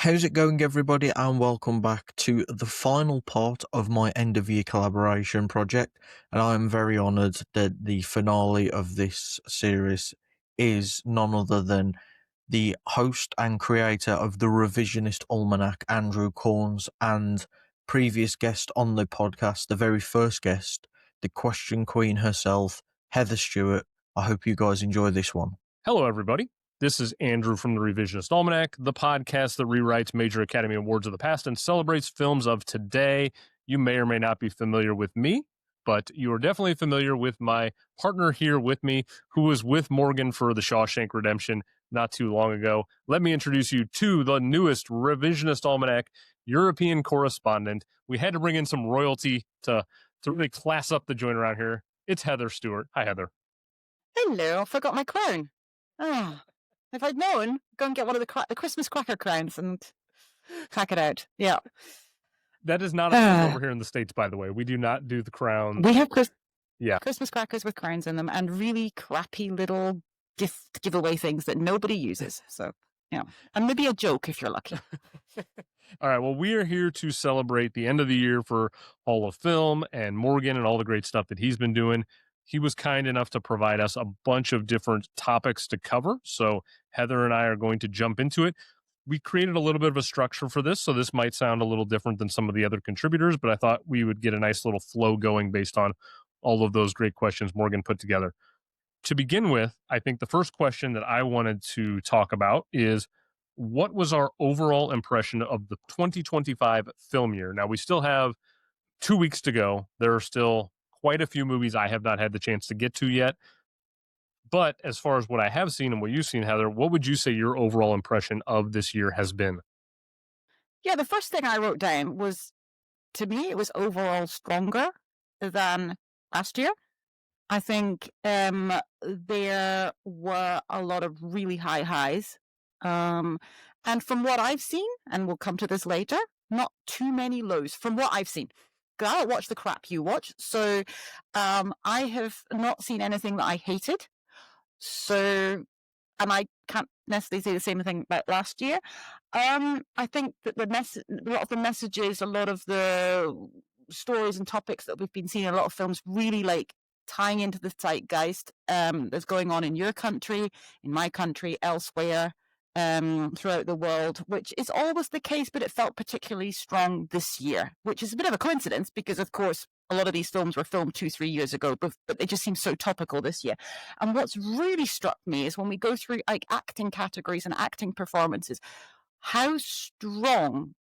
How's it going, everybody, and welcome back to the final part of my end-of-year collaboration project, and I am very honoured that the finale of this series is none other than the host and creator of the Revisionist Almanac, Andrew Corns, and previous guest on the podcast, the very first guest, the Question Queen herself, Heather Stewart. I hope you guys enjoy this one. Hello, everybody. This is Andrew from the Revisionist Almanac, the podcast that rewrites major Academy Awards of the past and celebrates films of today. You may or may not be familiar with me, but you are definitely familiar with my partner here with me, who was with Morgan for The Shawshank Redemption not too long ago. Let me introduce you to the newest Revisionist Almanac European correspondent. We had to bring in some royalty to really class up the joint around here. It's Heather Stewart. Hi, Heather. Hello, I forgot my crown. Oh, if I'd known, go and get one of the Christmas cracker crowns and crack it out. Yeah. That is not a thing over here in the States, by the way. We do not do the crown. We have Christmas crackers with crowns in them and really crappy little gift giveaway things that nobody uses. So, yeah. And maybe a joke if you're lucky. All right. Well, we are here to celebrate the end of the year for Hall of Film and Morgan and all the great stuff that he's been doing. He was kind enough to provide us a bunch of different topics to cover. So Heather and I are going to jump into it. We created a little bit of a structure for this, so this might sound a little different than some of the other contributors, but I thought we would get a nice little flow going based on all of those great questions Morgan put together. To begin with, I think the first question that I wanted to talk about is, what was our overall impression of the 2025 film year? Now, we still have 2 weeks to go. There are still quite a few movies I have not had the chance to get to yet. But as far as what I have seen and what you've seen, Heather, what would you say your overall impression of this year has been? Yeah, the first thing I wrote down was, to me, it was overall stronger than last year. I think there were a lot of really high highs. And from what I've seen, and we'll come to this later, not too many lows from what I've seen. I don't watch the crap you watch, so I have not seen anything that I hated. So, and I can't necessarily say the same thing about last year. I think that a lot of the messages, a lot of the stories and topics that we've been seeing in a lot of films really like tying into the zeitgeist that's going on in your country, in my country, elsewhere, throughout the world, which is always the case, but it felt particularly strong this year, which is a bit of a coincidence because, of course, a lot of these films were filmed 2-3 years ago, but they just seem so topical this year. And what's really struck me is when we go through like acting categories and acting performances, how strong.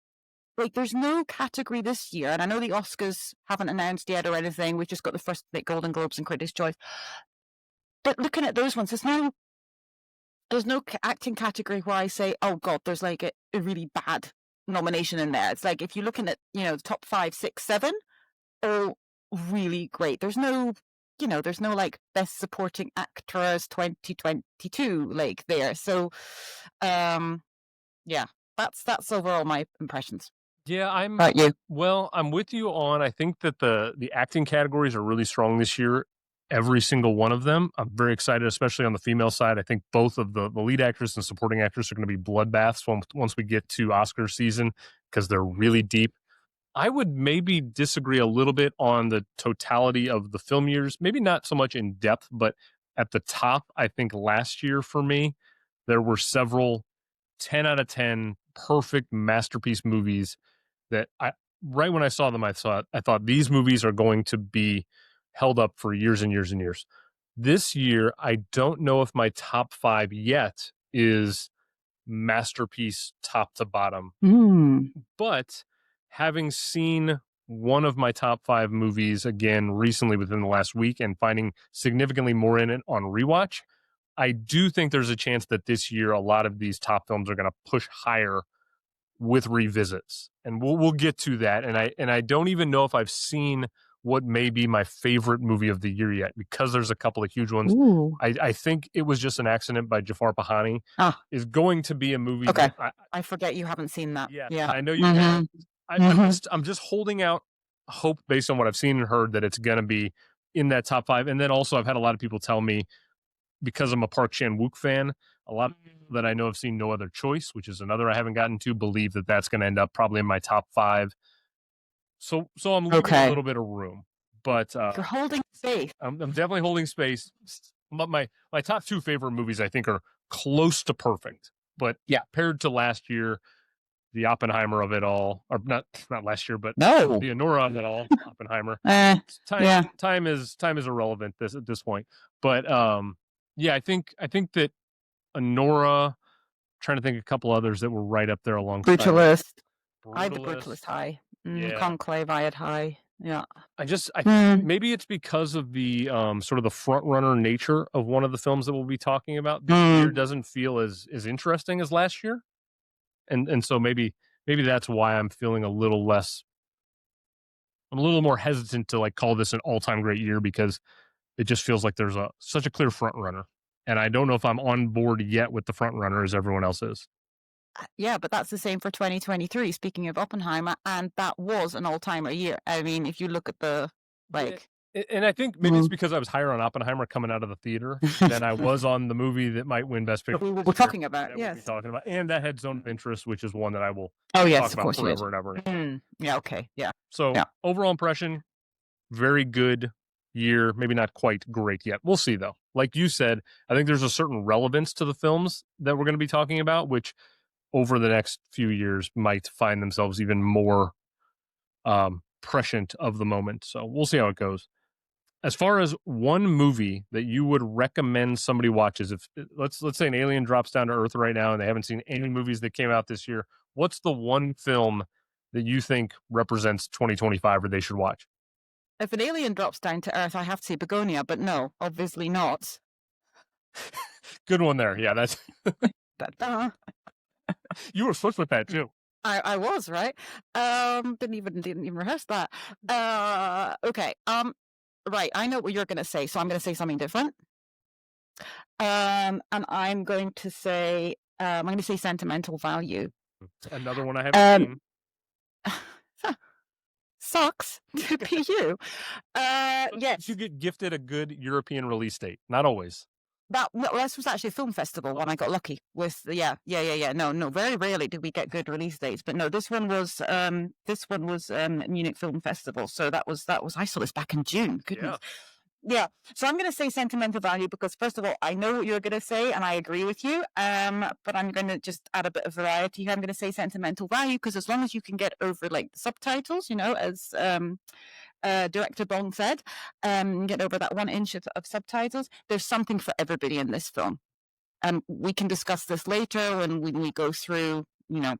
Like, there's no category this year, and I know the Oscars haven't announced yet or anything. We've just got the first Golden Globes and Critics' Choice. But looking at those ones, there's no acting category where I say, oh God, there's like a really bad nomination in there. It's like if you're looking at, the top 5, 6, 7, all really great. There's no like best supporting actress 2022 like there. So, yeah, that's overall my impressions. Yeah, About you? well, I'm with you on, I think that the acting categories are really strong this year. Every single one of them. I'm very excited, especially on the female side. I think both of the lead actress and supporting actress are going to be bloodbaths once we get to Oscar season because they're really deep. I would maybe disagree a little bit on the totality of the film years, maybe not so much in depth, but at the top, I think last year for me, there were several 10 out of 10 perfect masterpiece movies that right when I saw them, I thought these movies are going to be held up for years and years and years. This year, I don't know if my top 5 yet is masterpiece top to bottom. But having seen one of my top 5 movies again recently within the last week and finding significantly more in it on rewatch, I do think there's a chance that this year a lot of these top films are going to push higher with revisits. And we'll get to that. And I don't even know if I've seen what may be my favorite movie of the year yet, because there's a couple of huge ones. I think It Was Just an Accident by Jafar Pahani is going to be a movie. Okay. I forget you haven't seen that. Yeah. I know you have. I'm just holding out hope based on what I've seen and heard that it's going to be in that top 5. And then also I've had a lot of people tell me, because I'm a Park Chan-wook fan, A lot that I know have seen No Other Choice, which is another I haven't gotten to, believe that that's going to end up probably in my top 5. So I'm leaving a little bit of room, but You're holding space. I'm definitely holding space. But my top 2 favorite movies, I think, are close to perfect. But yeah, compared to last year, the Oppenheimer of it all, or not last year, but No. the Anora of it all, Oppenheimer. Time is irrelevant at this point. But yeah, I think that Anora. Trying to think of a couple others that were right up there alongside. Brutalist. I had the Brutalist high. Conclave I had high. Yeah. I think maybe it's because of the sort of the front runner nature of one of the films that we'll be talking about. This year doesn't feel as interesting as last year. And so maybe that's why I'm feeling a little less. I'm a little more hesitant to like call this an all-time great year, because it just feels like there's such a clear front runner. And I don't know if I'm on board yet with the front runner as everyone else is. Yeah, but that's the same for 2023, speaking of Oppenheimer, and that was an all-timer year. I mean, if you look at the, like... And I think maybe it's because I was higher on Oppenheimer coming out of the theater than I was on the movie that might win Best Picture. We're talking about, yes. We'll be talking about. And that had Zone of Interest, which is one that I will talk about forever and ever. Yeah, okay, yeah. So, overall impression, very good year. Maybe not quite great yet. We'll see, though. Like you said, I think there's a certain relevance to the films that we're going to be talking about, which over the next few years might find themselves even more prescient of the moment. So we'll see how it goes. As far as one movie that you would recommend somebody watches, if let's say an alien drops down to Earth right now and they haven't seen any movies that came out this year, what's the one film that you think represents 2025 or they should watch? If an alien drops down to Earth, I have to say Begonia, but no, obviously not. Good one there. Yeah, that's... You were supposed with that too. I was, right? Didn't even rehearse that. Okay. Right. I know what you're going to say, so I'm going to say something different. And I'm going to say Sentimental Value. Another one I haven't seen. Sucks to be you. Yes. You get gifted a good European release date. Not always. This was actually a film festival when I got lucky with No, very rarely do we get good release dates, but no, this one was Munich Film Festival. So that was I saw this back in June. Goodness. Yeah. So I'm going to say Sentimental Value because first of all, I know what you're going to say and I agree with you. But I'm going to just add a bit of variety here. I'm going to say Sentimental Value because as long as you can get over like the subtitles, as Director Bong said, get over that 1 inch of subtitles. There's something for everybody in this film. We can discuss this later when we go through, the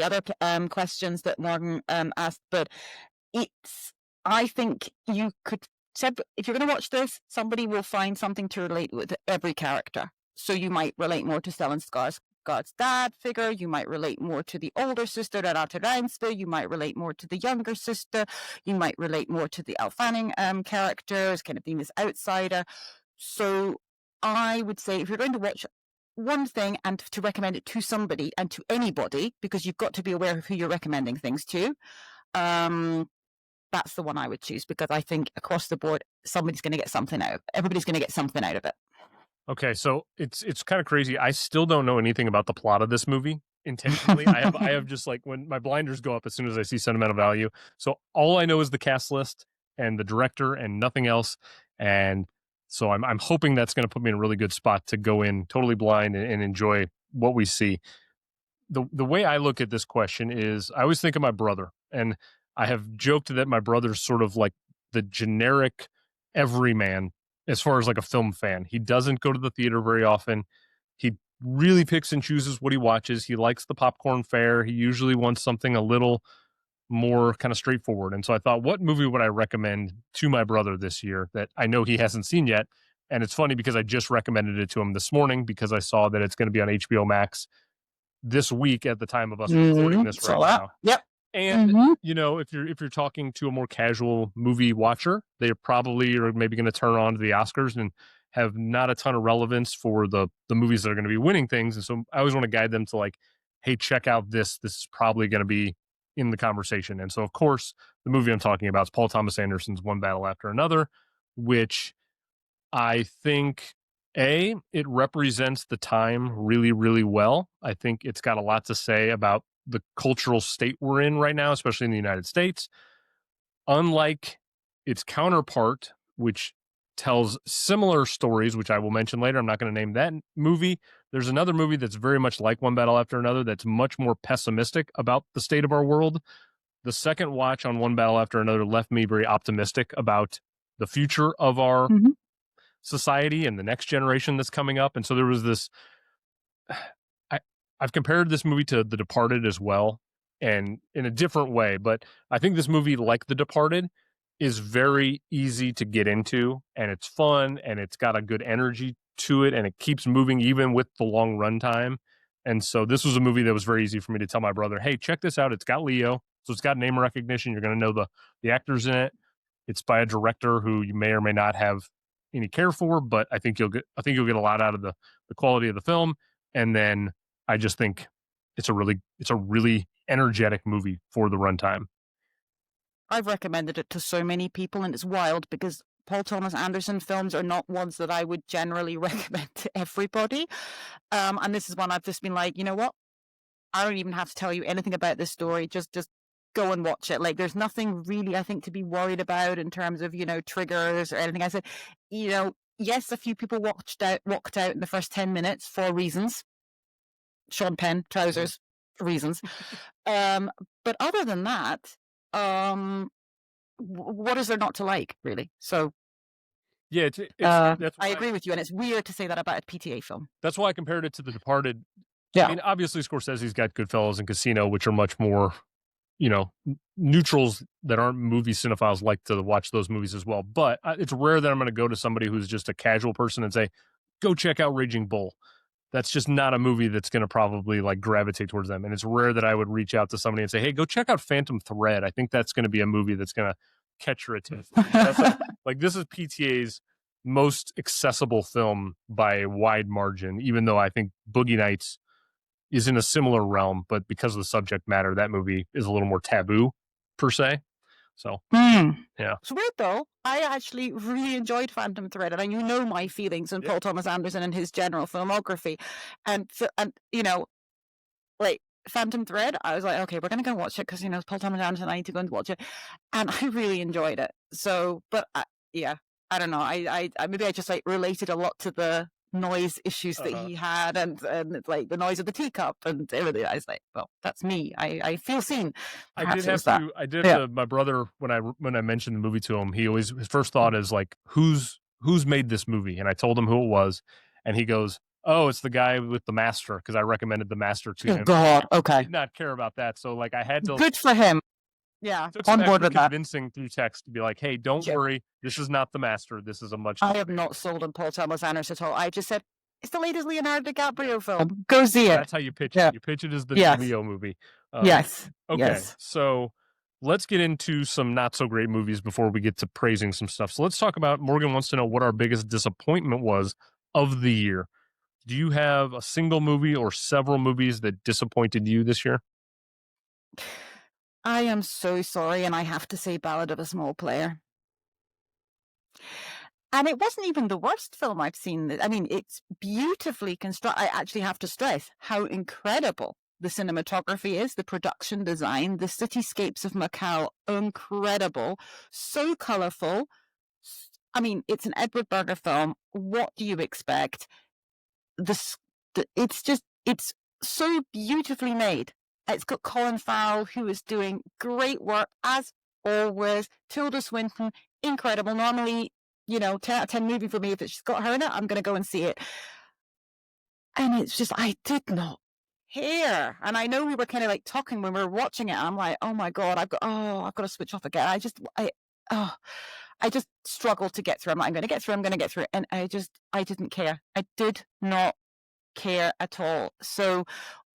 other questions that Morgan asked. But I think you could, if you're going to watch this, somebody will find something to relate with every character. So you might relate more to Stellan Skarsgård's dad figure. You might relate more to the older sister, Renate Reinsve. You might relate more to the younger sister. You might relate more to the Elle Fanning character as kind of being this outsider. So I would say if you're going to watch one thing and to recommend it to somebody and to anybody, because you've got to be aware of who you're recommending things to, that's the one I would choose because I think across the board, everybody's going to get something out of it. Okay, so it's kind of crazy. I still don't know anything about the plot of this movie intentionally. I have just like when my blinders go up as soon as I see Sentimental Value. So all I know is the cast list and the director and nothing else. And so I'm hoping that's going to put me in a really good spot to go in totally blind and enjoy what we see. The way I look at this question is I always think of my brother, and I have joked that my brother's sort of like the generic everyman as far as like a film fan. He doesn't go to the theater very often. He really picks and chooses what he watches. He likes the popcorn fare. He usually wants something a little more kind of straightforward. And so I thought, what movie would I recommend to my brother this year that I know he hasn't seen yet? And it's funny because I just recommended it to him this morning because I saw that it's going to be on HBO Max this week at the time of us recording this right now. Yep. And if you're talking to a more casual movie watcher, they probably are maybe going to turn on to the Oscars and have not a ton of relevance for the movies that are going to be winning things. And so I always want to guide them to like, hey, check out this. This is probably going to be in the conversation. And so, of course, the movie I'm talking about is Paul Thomas Anderson's One Battle After Another, which I think It represents the time really, really well. I think it's got a lot to say about the cultural state we're in right now, especially in the United States. Unlike its counterpart, which tells similar stories, which I will mention later, I'm not going to name that movie. There's another movie that's very much like One Battle After Another that's much more pessimistic about the state of our world. The second watch on One Battle After Another left me very optimistic about the future of our society and the next generation that's coming up. And so there was this, I've compared this movie to The Departed as well, and in a different way, but I think this movie, like The Departed, is very easy to get into, and it's fun, and it's got a good energy to it, and it keeps moving even with the long runtime. And so this was a movie that was very easy for me to tell my brother, hey, check this out. It's got Leo, so it's got name recognition. You're going to know the actors in it. It's by a director who you may or may not have any care for, but I think you'll get a lot out of the quality of the film. And then I just think it's a really energetic movie for the runtime. I've recommended it to so many people, and it's wild because Paul Thomas Anderson films are not ones that I would generally recommend to everybody. And this is one I've just been like, you know what? I don't even have to tell you anything about this story. Just go and watch it. Like, there's nothing really, I think, to be worried about in terms of, triggers or anything. I said, yes, a few people walked out in the first 10 minutes for reasons. Sean Penn, trousers, reasons. But other than that, what is there not to like, really? So, yeah, I agree with you, and it's weird to say that about a PTA film. That's why I compared it to The Departed. Yeah. I mean, obviously, Scorsese's got Goodfellas and Casino, which are much more, neutrals that aren't movie cinephiles like to watch those movies as well. But it's rare that I'm going to go to somebody who's just a casual person and say, go check out Raging Bull. That's just not a movie that's going to probably like gravitate towards them. And it's rare that I would reach out to somebody and say, hey, go check out Phantom Thread. I think that's going to be a movie that's going to catch your attention. Like this is PTA's most accessible film by a wide margin, even though I think Boogie Nights is in a similar realm, but because of the subject matter, that movie is a little more taboo per se. So, yeah. It's weird though. I actually really enjoyed Phantom Thread, and you know my feelings on Paul Thomas Anderson and his general filmography, and like Phantom Thread, I was like, okay, we're gonna go watch it because it's Paul Thomas Anderson. I need to go and watch it, and I really enjoyed it. So, but I don't know. I maybe I just like related a lot to the noise issues that he had, and it's like the noise of the teacup and everything. I was like, well, that's me. I feel seen. I did have to. My brother, when I mentioned the movie to him, his first thought is like, who's made this movie? And I told him who it was, and he goes, oh, it's the guy with The Master, because I recommended The Master to him. God, okay. I did not care about that, so like I had to. Good for him. Yeah, took on board with convincing through text to be like, hey, don't worry, this is not The Master. This is a much. I have not sold on Paul Thomas Anderson at all. I just said it's the latest Leonardo DiCaprio film. Go see it. That's how you pitch it. You pitch it as the Leo movie. Yes. Okay. Yes. So let's get into some not so great movies before we get to praising some stuff. So let's talk about, Morgan wants to know what our biggest disappointment was of the year. Do you have a single movie or several movies that disappointed you this year? I am so sorry, and I have to say Ballad of a Small Player. And it wasn't even the worst film I've seen. I mean, it's beautifully constructed. I actually have to stress how incredible the cinematography is, the production design, the cityscapes of Macau, incredible, so colorful. I mean, it's an Edward Berger film. What do you expect? It's so beautifully made. It's got Colin Farrell, who is doing great work as always. Tilda Swinton, incredible. Normally, 10 out of 10 movie for me. If she's got her in it, I'm going to go and see it. And it's just, I did not care. And I know we were kind of like talking when we were watching it. I'm like, oh my God, I've got to switch off again. I just struggled to get through. I'm like, I'm going to get through. And I didn't care. I did not care at all. So,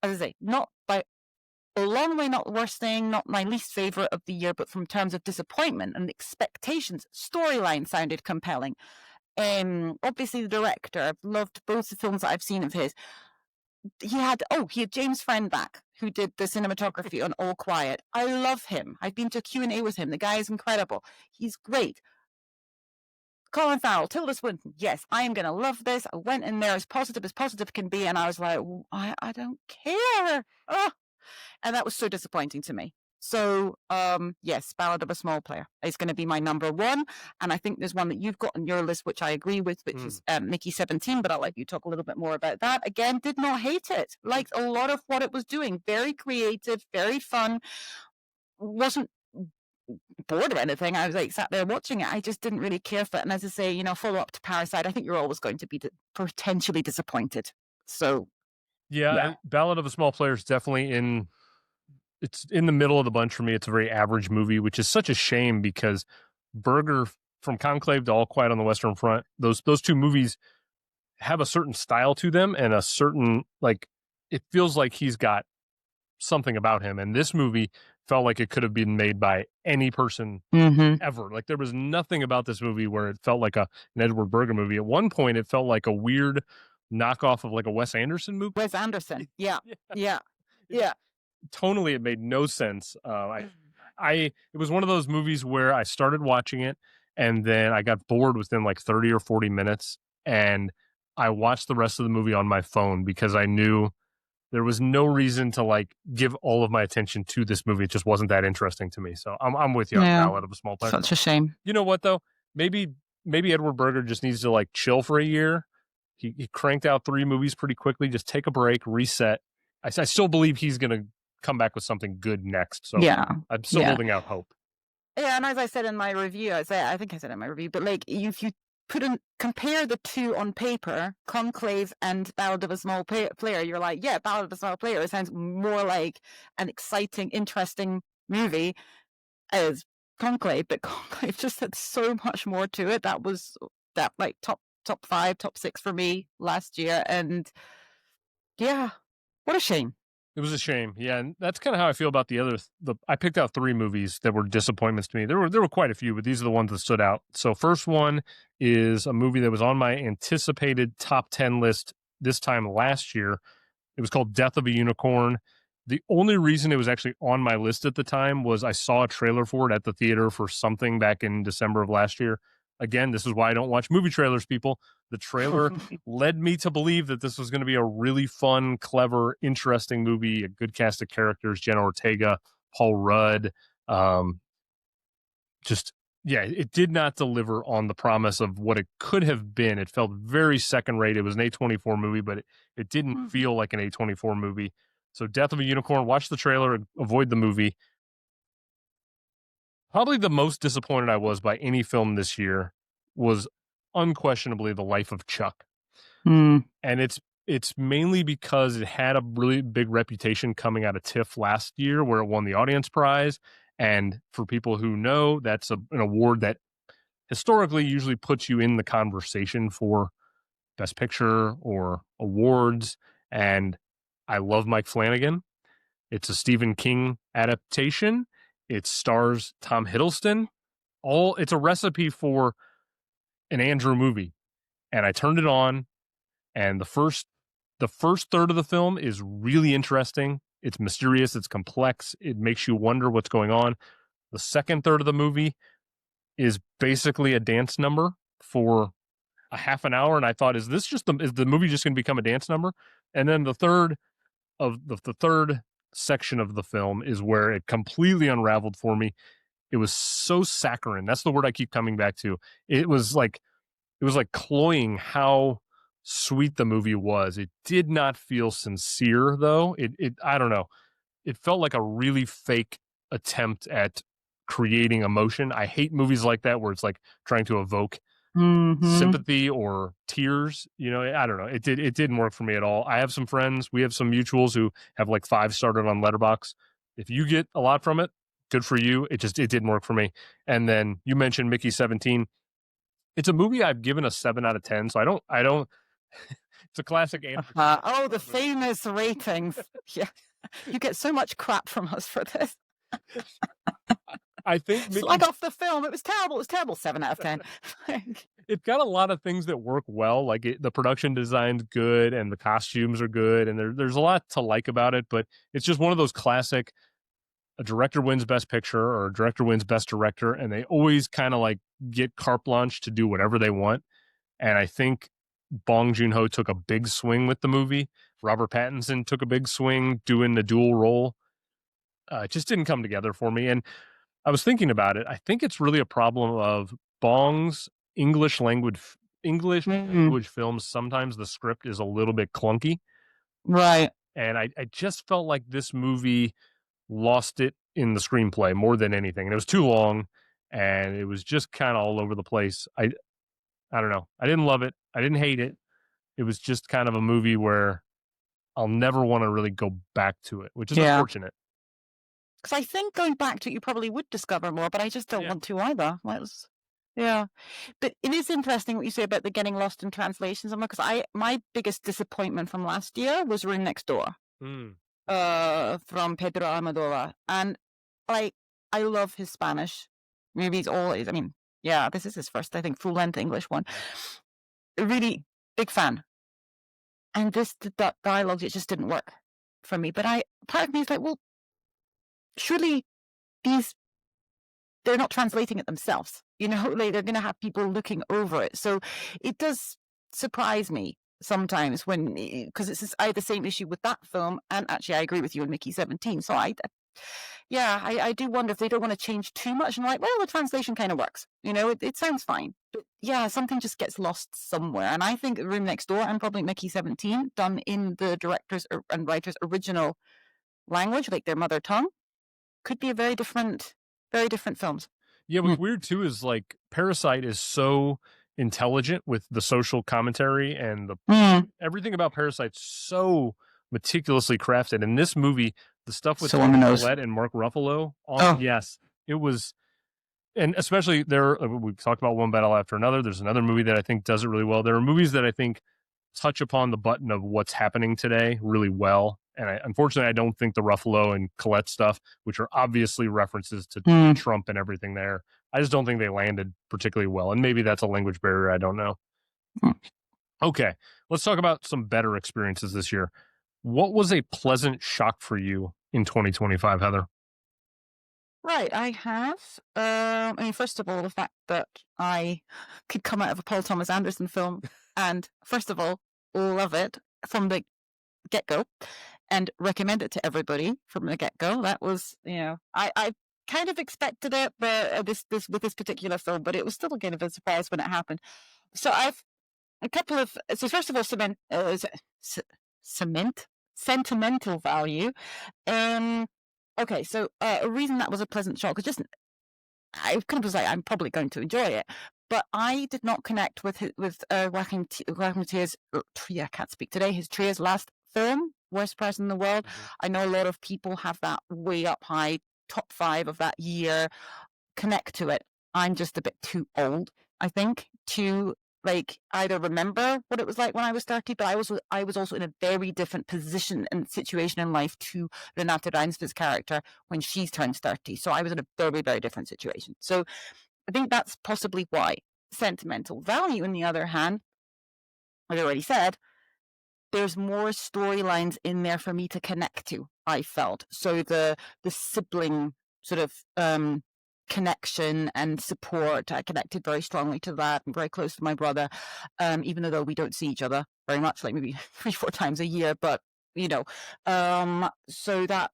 as I say, not by a long way, not the worst thing, not my least favorite of the year, but from terms of disappointment and expectations, storyline sounded compelling. Obviously the director, I've loved both the films that I've seen of his. He had James Friend back, who did the cinematography on All Quiet. I love him. I've been to a Q&A with him. The guy is incredible. He's great. Colin Farrell, Tilda Swinton. Yes, I am going to love this. I went in there as positive can be, and I was like, I don't care. Oh. And that was so disappointing to me. So, yes, Ballad of a Small Player is going to be my number one. And I think there's one that you've got on your list, which I agree with, which is Mickey 17, but I'll let you talk a little bit more about that. Again, did not hate it. Liked a lot of what it was doing. Very creative, very fun. Wasn't bored or anything. I was like sat there watching it. I just didn't really care for it. And as I say, follow up to Parasite, I think you're always going to be potentially disappointed. So, yeah. Ballad of a Small Player is definitely it's in the middle of the bunch for me. It's a very average movie, which is such a shame because Berger, from Conclave to All Quiet on the Western Front, those two movies have a certain style to them and a certain, like, it feels like he's got something about him. And this movie felt like it could have been made by any person ever. Like, there was nothing about this movie where it felt like an Edward Berger movie. At one point, it felt like a weird knockoff of like a Wes Anderson movie. Wes Anderson. Yeah. Tonally, it made no sense. It was one of those movies where I started watching it and then I got bored within like 30 or 40 minutes, and I watched the rest of the movie on my phone because I knew there was no reason to like give all of my attention to this movie. It just wasn't that interesting to me. So I'm with you on Ballad of a Small Player. Such a shame. You know what though? Maybe Edward Berger just needs to like chill for a year. He cranked out 3 movies pretty quickly. Just take a break, reset. I still believe he's going to come back with something good next. So I'm still holding out hope. Yeah, and as I said in my review, I think I said in my review, but like if you compare the two on paper, Conclave and Ballad of a Small Player, you're like, yeah, Ballad of a Small Player, it sounds more like an exciting, interesting movie as Conclave, but Conclave just had so much more to it. That was like top 5, top 6 for me last year, and yeah, what a shame. It was a shame. Yeah, and that's kind of how I feel about the other. I picked out 3 movies that were disappointments to me. There were quite a few, but these are the ones that stood out. So first one is a movie that was on my anticipated top 10 list this time last year. It was called Death of a Unicorn. The only reason it was actually on my list at the time was I saw a trailer for it at the theater for something back in December of last year. Again, this is why I don't watch movie trailers, people. The trailer led me to believe that this was going to be a really fun, clever, interesting movie, a good cast of characters, Jenna Ortega, Paul Rudd. It did not deliver on the promise of what it could have been. It felt very second-rate. It was an A24 movie, but it didn't feel like an A24 movie. So Death of a Unicorn, watch the trailer, avoid the movie. Probably the most disappointed I was by any film this year was unquestionably The Life of Chuck. And it's mainly because it had a really big reputation coming out of TIFF last year where it won the audience prize. And for people who know, that's an award that historically usually puts you in the conversation for Best Picture or awards. And I love Mike Flanagan. It's a Stephen King adaptation. It stars Tom Hiddleston. It's a recipe for an Andrew movie. And I turned it on, and the first third of the film is really interesting. It's mysterious, it's complex, it makes you wonder what's going on. The second third of the movie is basically a dance number for a half an hour, and I thought, is the movie just going to become a dance number? And then the third section of the film is where it completely unraveled for me. It was so saccharine. That's the word I keep coming back to. It was like cloying how sweet the movie was. It did not feel sincere though. I don't know. It felt like a really fake attempt at creating emotion. I hate movies like that where it's like trying to evoke sympathy or tears. I don't know. It didn't work for me at all. I have some friends. We have some mutuals who have like 5 started on Letterboxd. If you get a lot from it, good for you. It didn't work for me. And then you mentioned Mickey 17. It's a movie I've given a 7 out of 10. So I don't. It's a classic. The famous ratings. Yeah, you get so much crap from us for this. I think Slag off the film. It was terrible. 7 out of 10. It's got a lot of things that work well. Like the production design's good and the costumes are good, and there's a lot to like about it. But it's just one of those classic a director wins Best Picture or a director wins Best Director, and they always kind of like get carte blanche to do whatever they want. And I think Bong Joon-ho took a big swing with the movie. Robert Pattinson took a big swing doing the dual role. It just didn't come together for me. And I was thinking about it. I think it's really a problem of Bong's English language films. Sometimes the script is a little bit clunky. Right. And I just felt like this movie lost it in the screenplay more than anything. And it was too long and it was just kind of all over the place. I don't know. I didn't love it. I didn't hate it. It was just kind of a movie where I'll never want to really go back to it, which is unfortunate. Because I think going back to it, you probably would discover more, but I just don't want to either. But it is interesting what you say about the getting lost in translations. Because my biggest disappointment from last year was Room Next Door, from Pedro Almodovar, and I love his Spanish movies. Always, this is his first, I think, full-length English one. Really big fan. And that dialogue, it just didn't work for me. But part of me is like, well, surely they're not translating it themselves. Like they're going to have people looking over it. So it does surprise me sometimes because I had the same issue with that film. And actually, I agree with you on Mickey 17. So I do wonder if they don't want to change too much. And like, well, the translation kind of works. It sounds fine. But yeah, something just gets lost somewhere. And I think Room Next Door and probably Mickey 17, done in the director's and writer's original language, like their mother tongue, could be very different films. Yeah, what's weird too is like Parasite is so intelligent with the social commentary and everything about Parasite's so meticulously crafted. In this movie, the stuff with Colette and Mark Ruffalo, yes, it was, and especially we've talked about One Battle After Another. There's another movie that I think does it really well. There are movies that I think touch upon the button of what's happening today really well. And unfortunately, I don't think the Ruffalo and Colette stuff, which are obviously references to Trump and everything there, I just don't think they landed particularly well. And maybe that's a language barrier. I don't know. Okay, let's talk about some better experiences this year. What was a pleasant shock for you in 2025, Heather? Right, I have. First of all, the fact that I could come out of a Paul Thomas Anderson film and, first of all, love it from the get-go and recommend it to everybody from the get-go. That was, I kind of expected it, but this with this particular film, but it was still kind of a surprise when it happened. So I've a couple of. So first of all, sentimental value. Okay, so a reason that was a pleasant shock was just I kind of was like, I'm probably going to enjoy it, but I did not connect with Joaquin Trias. I can't speak today. His Trias' last film, Worst Person in the World. I know a lot of people have that way up high, top 5 of that year. Connect to it. I'm just a bit too old, I think, to like either remember what it was like when I was 30, but I was also in a very different position and situation in life to Renate Reinsved's character when she's turned 30. So I was in a very, very different situation. So I think that's possibly why. Sentimental value, on the other hand, as I already said, there's more storylines in there for me to connect to, I felt. So the sibling sort of connection and support, I connected very strongly to that. I'm very close to my brother, even though we don't see each other very much, like maybe 3-4 times a year, but so that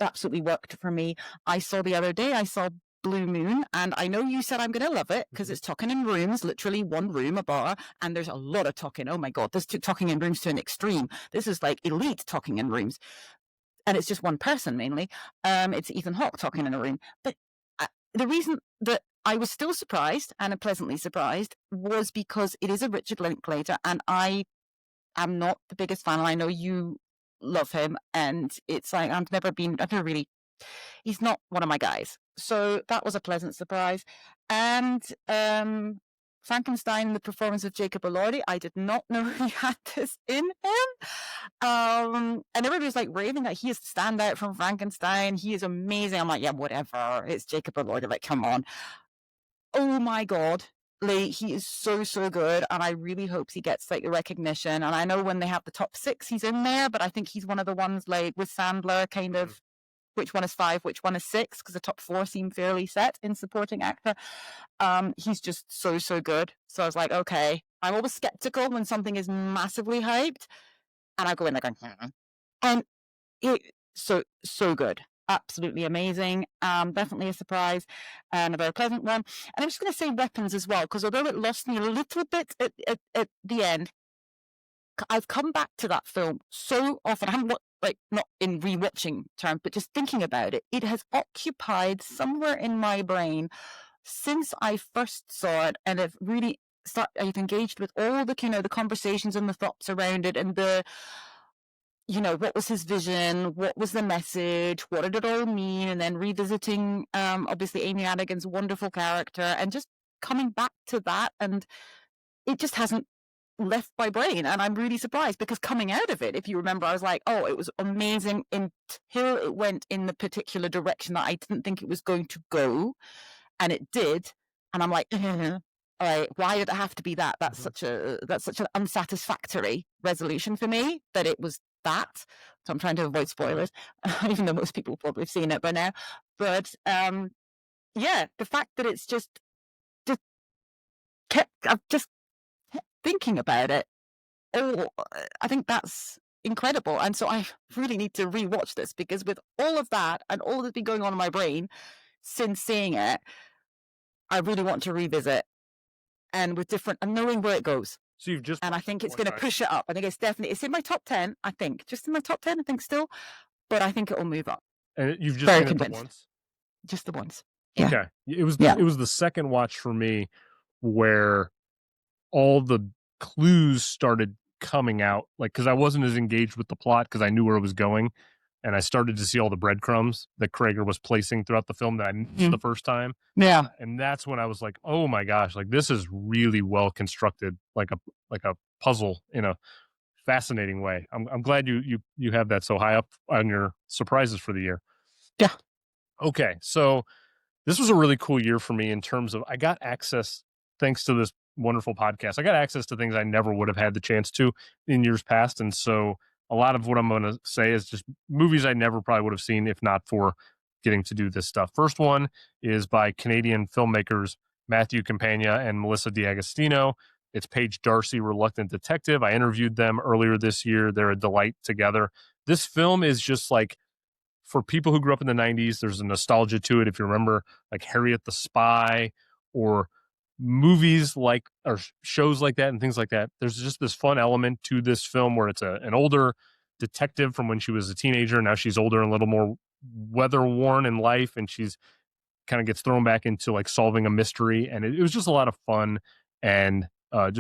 absolutely worked for me. I saw the other day Blue Moon, and I know you said I'm going to love it because it's talking in rooms, literally one room, a bar, and there's a lot of talking. Oh my God, this took talking in rooms to an extreme. This is like elite talking in rooms. And it's just one person mainly. It's Ethan Hawke talking in a room. But the reason that I was still surprised and pleasantly surprised was because it is a Richard Linklater, and I am not the biggest fan. I know you love him, and it's like I've never really, he's not one of my guys. So that was a pleasant surprise. And Frankenstein, the performance of Jacob Elordi, I did not know he had this in him. And everybody was like raving that he is the standout from Frankenstein. He is amazing. I'm like, yeah, whatever. It's Jacob Elordi. Like, come on. Oh my God. Like, he is so, so good. And I really hope he gets like the recognition. And I know when they have the top 6, he's in there, but I think he's one of the ones like with Sandler kind of which one is 5, which one is 6, because the top 4 seem fairly set in supporting actor. He's just so good. So I was like, okay. I'm always skeptical when something is massively hyped, and I go in there going, and it so good. Absolutely amazing. Definitely a surprise and a very pleasant one. And I'm just going to say weapons as well, because although it lost me a little bit at the end, I've come back to that film so often. I haven't not in rewatching terms, but just thinking about it. It has occupied somewhere in my brain since I first saw it, and I've engaged with all the the conversations and the thoughts around it, and the what was his vision, what was the message, what did it all mean, and then revisiting obviously Amy Adigan's wonderful character, and just coming back to that, and it just hasn't left my brain, and I'm really surprised, because coming out of it, if you remember, I was like, oh, it was amazing until it went in the particular direction that I didn't think it was going to go, and it did, and I'm like, all right, why did it have to be that? That's such an unsatisfactory resolution for me, that it was that. So I'm trying to avoid spoilers, even though most people probably have seen it by now. But yeah, the fact that it's I've just kept thinking about it. Oh, I think that's incredible. And so I really need to rewatch this, because with all of that and all that's been going on in my brain since seeing it, I really want to revisit, and knowing where it goes. So you've just, and I think it's going to push it up. I think it's in my top 10. I think just in my top 10. I think still, but I think it will move up. And you've just seen it the once. Just the once. Yeah. Okay. It was the second watch for me where all the clues started coming out, like, because I wasn't as engaged with the plot because I knew where it was going, and I started to see all the breadcrumbs that Krager was placing throughout the film that I missed the first time. Yeah. And that's when I was like, oh my gosh, like, this is really well constructed, like a puzzle in a fascinating way. I'm glad you have that so high up on your surprises for the year. Yeah. Okay. So this was a really cool year for me in terms of, I got access, thanks to this wonderful podcast, I got access to things I never would have had the chance to in years past. And so a lot of what I'm going to say is just movies I never probably would have seen if not for getting to do this stuff. First one is by Canadian filmmakers Matthew Campagna and Melissa D'Agostino. It's Paige Darcy, Reluctant Detective. I interviewed them earlier this year. They're a delight together. This film is just like, for people who grew up in the 90s, there's a nostalgia to it. If you remember, like Harriet the Spy or movies like, or shows like that and things like that, there's just this fun element to this film where it's an older detective from when she was a teenager. Now she's older and a little more weather worn in life, and she's kind of gets thrown back into like solving a mystery. And it was just a lot of fun. And I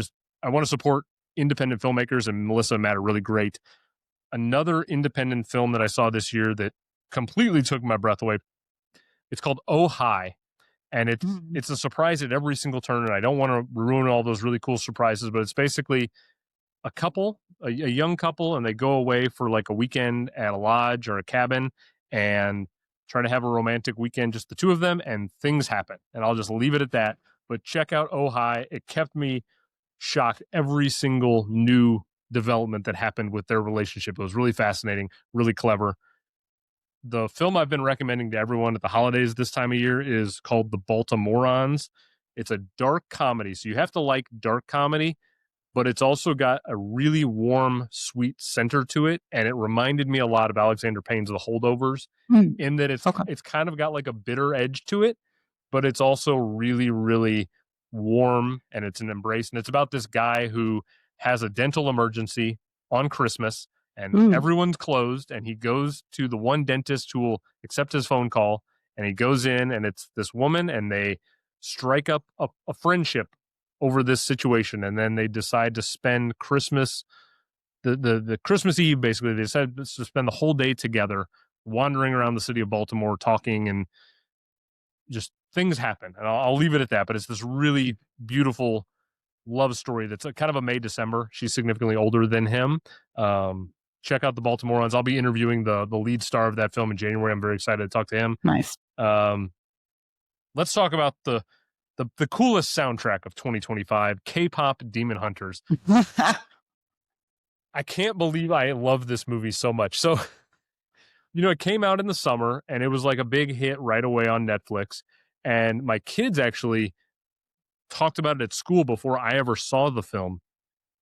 want to support independent filmmakers, and Melissa and Matt are really great. Another independent film that I saw this year that completely took my breath away, it's called Oh Hi, and it's a surprise at every single turn, and I don't want to ruin all those really cool surprises, but it's basically a couple, a young couple, and they go away for like a weekend at a lodge or a cabin and try to have a romantic weekend, just the two of them, and things happen. And I'll just leave it at that. But check out Oh Hi. It kept me shocked every single new development that happened with their relationship. It was really fascinating, really clever. The film I've been recommending to everyone at the holidays this time of year is called The Baltimoreans. It's a dark comedy, so you have to like dark comedy, but it's also got a really warm, sweet center to it, and it reminded me a lot of Alexander Payne's The Holdovers, in that it's kind of got like a bitter edge to it, but it's also really, really warm, and it's an embrace. And it's about this guy who has a dental emergency on Christmas, and everyone's closed, and he goes to the one dentist who will accept his phone call, and he goes in, and it's this woman, and they strike up a friendship over this situation, and then they decide to spend Christmas, the Christmas Eve, basically, they decided to spend the whole day together, wandering around the city of Baltimore, talking, and just things happen. And I'll leave it at that, but it's this really beautiful love story that's kind of a May December. She's significantly older than him. Check out The Baltimoreans. I'll be interviewing the lead star of that film in January. I'm very excited to talk to him. Nice. Let's talk about the coolest soundtrack of 2025, K-pop Demon Hunters. I can't believe I love this movie so much. So It came out in the summer and it was like a big hit right away on Netflix. And my kids actually talked about it at school before I ever saw the film.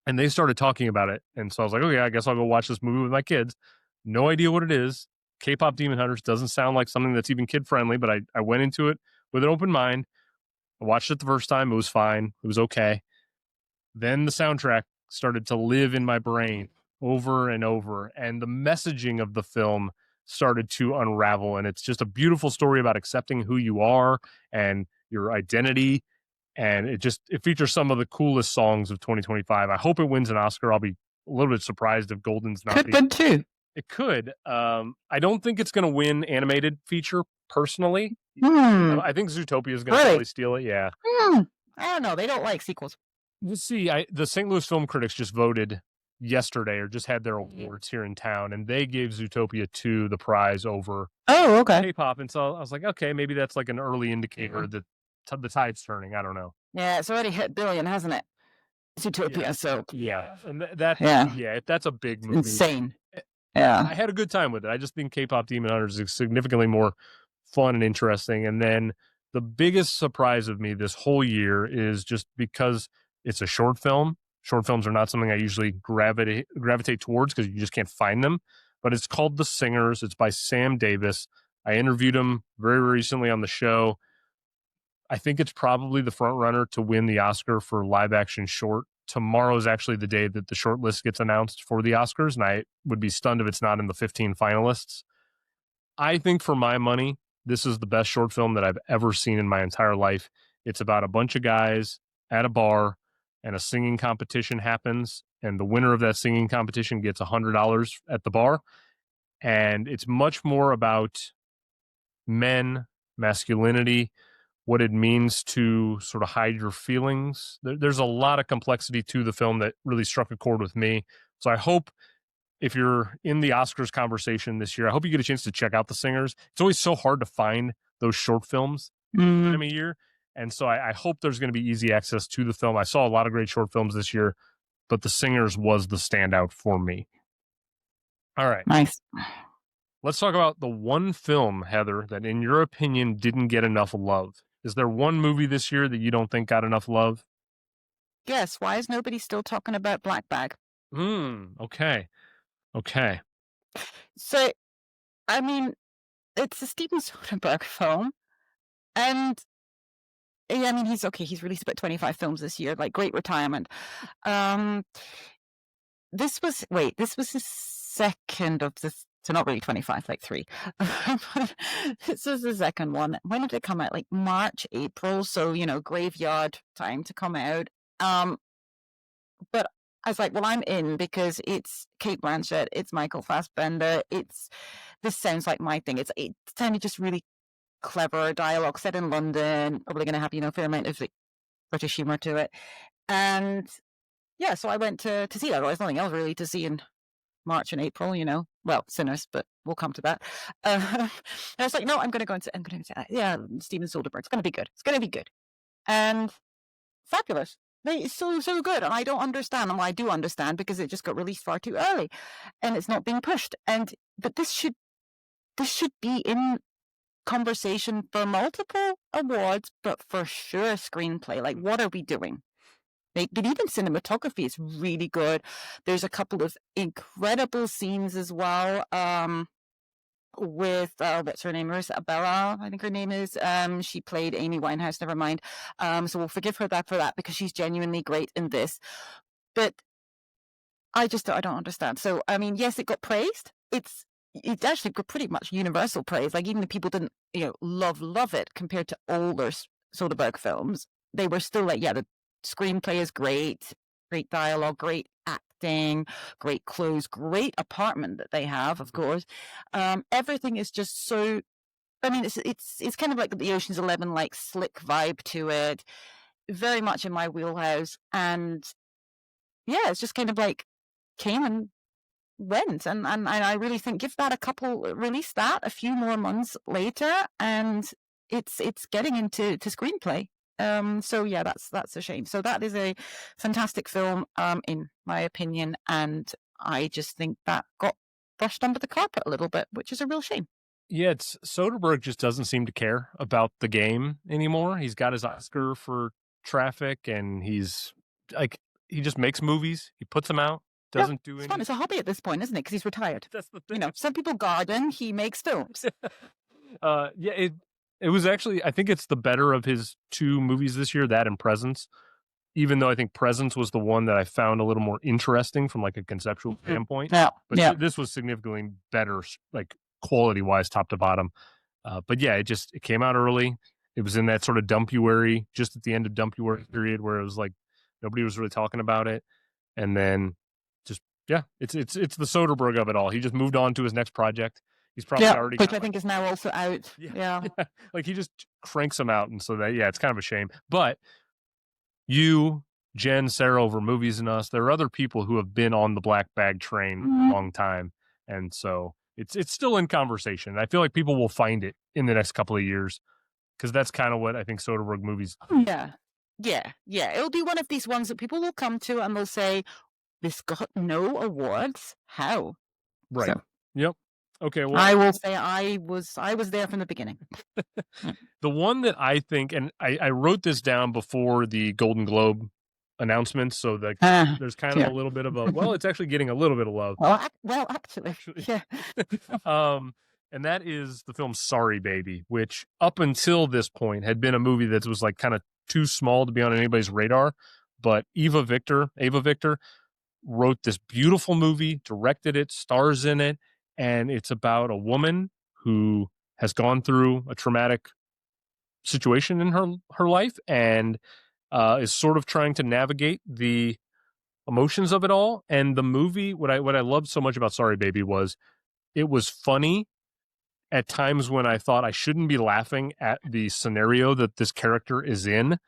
And they started talking about it. And so I was like, okay, I guess I'll go watch this movie with my kids. No idea what it is. K-pop Demon Hunters doesn't sound like something that's even kid friendly, but I went into it with an open mind. I watched it the first time. It was fine. It was okay. Then the soundtrack started to live in my brain over and over. And the messaging of the film started to unravel. And it's just a beautiful story about accepting who you are and your identity. And it features some of the coolest songs of 2025. I hope it wins an Oscar. I'll be a little bit surprised if Golden's not. Could win too. It could. I don't think it's going to win animated feature personally. I think Zootopia is going to probably steal it. Yeah. I don't know. They don't like sequels. You see, the St. Louis Film Critics just voted yesterday, or just had their awards here in town, and they gave Zootopia 2 the prize over K-pop. And so I was like, okay, maybe that's like an early indicator that the tide's turning. I don't know. Yeah, it's already hit billion, hasn't it? Zootopia. Yeah. So and that's a big movie. Insane. Yeah, I had a good time with it. I just think K-pop Demon Hunters is significantly more fun and interesting. And then the biggest surprise of me this whole year is just because it's a short film. Short films are not something I usually gravitate towards because you just can't find them. But it's called The Singers. It's by Sam Davis. I interviewed him very recently on the show. I think it's probably the front runner to win the Oscar for live action short. Tomorrow is actually the day that the short list gets announced for the Oscars, and I would be stunned if it's not in the 15 finalists. I think for my money, this is the best short film that I've ever seen in my entire life. It's about a bunch of guys at a bar, and a singing competition happens, and the winner of that singing competition gets $100 at the bar. And it's much more about men, masculinity, what it means to sort of hide your feelings. There's a lot of complexity to the film that really struck a chord with me. So I hope if you're in the Oscars conversation this year, I hope you get a chance to check out The Singers. It's always so hard to find those short films time of year. And so I hope there's going to be easy access to the film. I saw a lot of great short films this year, but The Singers was the standout for me. All right. Nice. Let's talk about the one film, Heather, that in your opinion didn't get enough love. Is there one movie this year that you don't think got enough love? Yes. Why is nobody still talking about Black Bag? Okay. So, I mean, it's a Steven Soderbergh film, and yeah, I mean, he's released about 25 films this year, like great retirement. This was his second of this, so not really 25, like 3. This is the second one. When did it come out? Like March, April, so graveyard time to come out. But I was like, well, I'm in because it's Kate Blanchett, it's Michael Fassbender, this sounds like my thing. It's kind of just really clever dialogue set in London, probably going to have, a fair amount of British humor to it. And yeah, so I went to see that. There's nothing else really to see in March and April, well, Sinners, but we'll come to that. And I was like, no, I'm going to go and say, yeah, Steven Soderbergh, it's going to be good. It's going to be good. And fabulous. It's so good, and I don't understand. Well, I do understand because it just got released far too early, and it's not being pushed. But this should be in conversation for multiple awards, but for sure screenplay. Like, what are we doing? But even cinematography is really good. There's a couple of incredible scenes as well. With what's her name? Marissa Bella, I think her name is. She played Amy Winehouse. Never mind. So we'll forgive her for that because she's genuinely great in this. But I don't understand. So I mean, yes, it got praised. It's actually got pretty much universal praise. Like even the people didn't love it compared to older Soderbergh films, they were still like, yeah, the screenplay is great dialogue, great acting, great clothes, great apartment that they have, of course. Everything is just so. I mean, it's kind of like the Ocean's 11 like slick vibe to it, very much in my wheelhouse. And yeah, it's just kind of like came and went, and I really think release that a few more months later, and it's getting into screenplay. So yeah, that's a shame. So that is a fantastic film, in my opinion, and I just think that got brushed under the carpet a little bit, which is a real shame. Yeah, it's Soderbergh just doesn't seem to care about the game anymore. He's got his Oscar for Traffic, and he's like, he just makes movies. He puts them out, doesn't do It's any. fun. It's a hobby at this point, isn't it? Because he's retired. That's the You thing. know, some people garden. He makes films. Yeah, it was actually, I think it's the better of his two movies this year, that and Presence. Even though I think Presence was the one that I found a little more interesting from like a conceptual standpoint. Yeah, But yeah. this was significantly better, like quality wise, top to bottom. But yeah, it came out early. It was in that sort of dumpuary, just at the end of dumpuary period, where it was like nobody was really talking about it, and then just it's the Soderbergh of it all. He just moved on to his next project. He's probably already which I think is now also out. Yeah. Like he just cranks them out, and so that it's kind of a shame. But you, Jen, Sarah over Movies and Us, there are other people who have been on the black bag train for a long time, and so it's still in conversation. I feel like people will find it in the next couple of years, because that's kind of what I think Soderbergh movies. Yeah. It'll be one of these ones that people will come to and they'll say, "This got no awards. How?" Right. So, yep. Okay. Well, I will say I was there from the beginning. The one that I think, and I wrote this down before the Golden Globe announcement, so that there's kind of a little bit of a, well, it's actually getting a little bit of love. Well, actually, yeah. And that is the film Sorry Baby, which up until this point had been a movie that was like kind of too small to be on anybody's radar. But Ava Victor wrote this beautiful movie, directed it, stars in it, and it's about a woman who has gone through a traumatic situation in her life, and is sort of trying to navigate the emotions of it all. And the movie, what I loved so much about Sorry Baby was it was funny at times when I thought I shouldn't be laughing at the scenario that this character is in,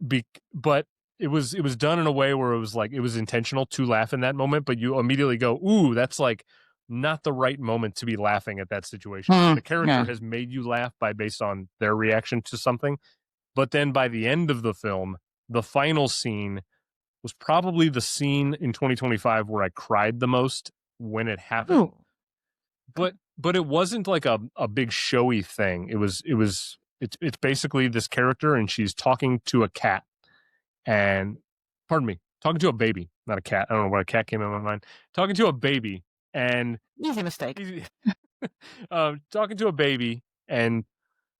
but it was done in a way where it was like it was intentional to laugh in that moment, but you immediately go, ooh, that's like not the right moment to be laughing at that situation. The character has made you laugh based on their reaction to something. But then by the end of the film, the final scene was probably the scene in 2025 where I cried the most when it happened. Ooh. But it wasn't like a big showy thing. It's basically this character, and she's talking to a cat, and talking to a baby, not a cat. I don't know why a cat came in my mind. Talking to a baby, and easy mistake. Talking to a baby and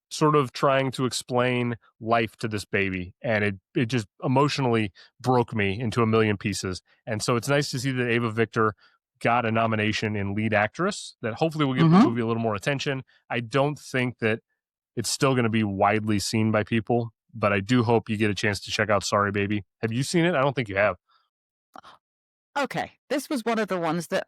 sort of trying to explain life to this baby, and it just emotionally broke me into a million pieces. And so it's nice to see that Ava Victor got a nomination in lead actress that hopefully will give the movie a little more attention. I don't think that it's still going to be widely seen by people, but I do hope you get a chance to check out Sorry Baby. Have you seen it? I don't think you have. Okay, this was one of the ones that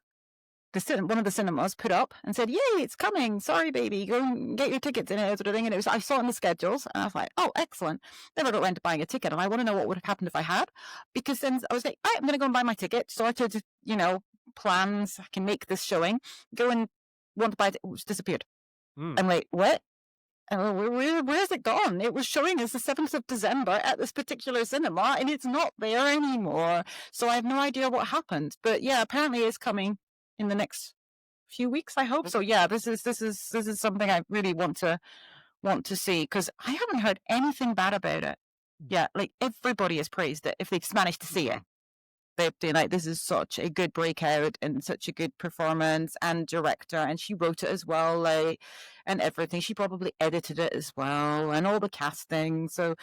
one of the cinemas put up and said, "Yay, it's coming! Sorry Baby, go and get your tickets," and sort of thing. And I saw it in the schedules, and I was like, "Oh, excellent!" Then I got around to buying a ticket, and I want to know what would have happened if I had, because then I was like, "I'm going to go and buy my ticket." Started, plans. I can make this showing. Go and want to buy it. It's disappeared. I'm like, what? Where's it gone? It was showing us the 7th of December at this particular cinema, and it's not there anymore. So I have no idea what happened. But yeah, apparently it's coming in the next few weeks, I hope. So yeah, this is something I really want to see, because I haven't heard anything bad about it. Yeah, like everybody has praised it if they've managed to see it. They're like, this is such a good breakout and such a good performance and director, and she wrote it as well, like, and everything. She probably edited it as well, and all the casting. So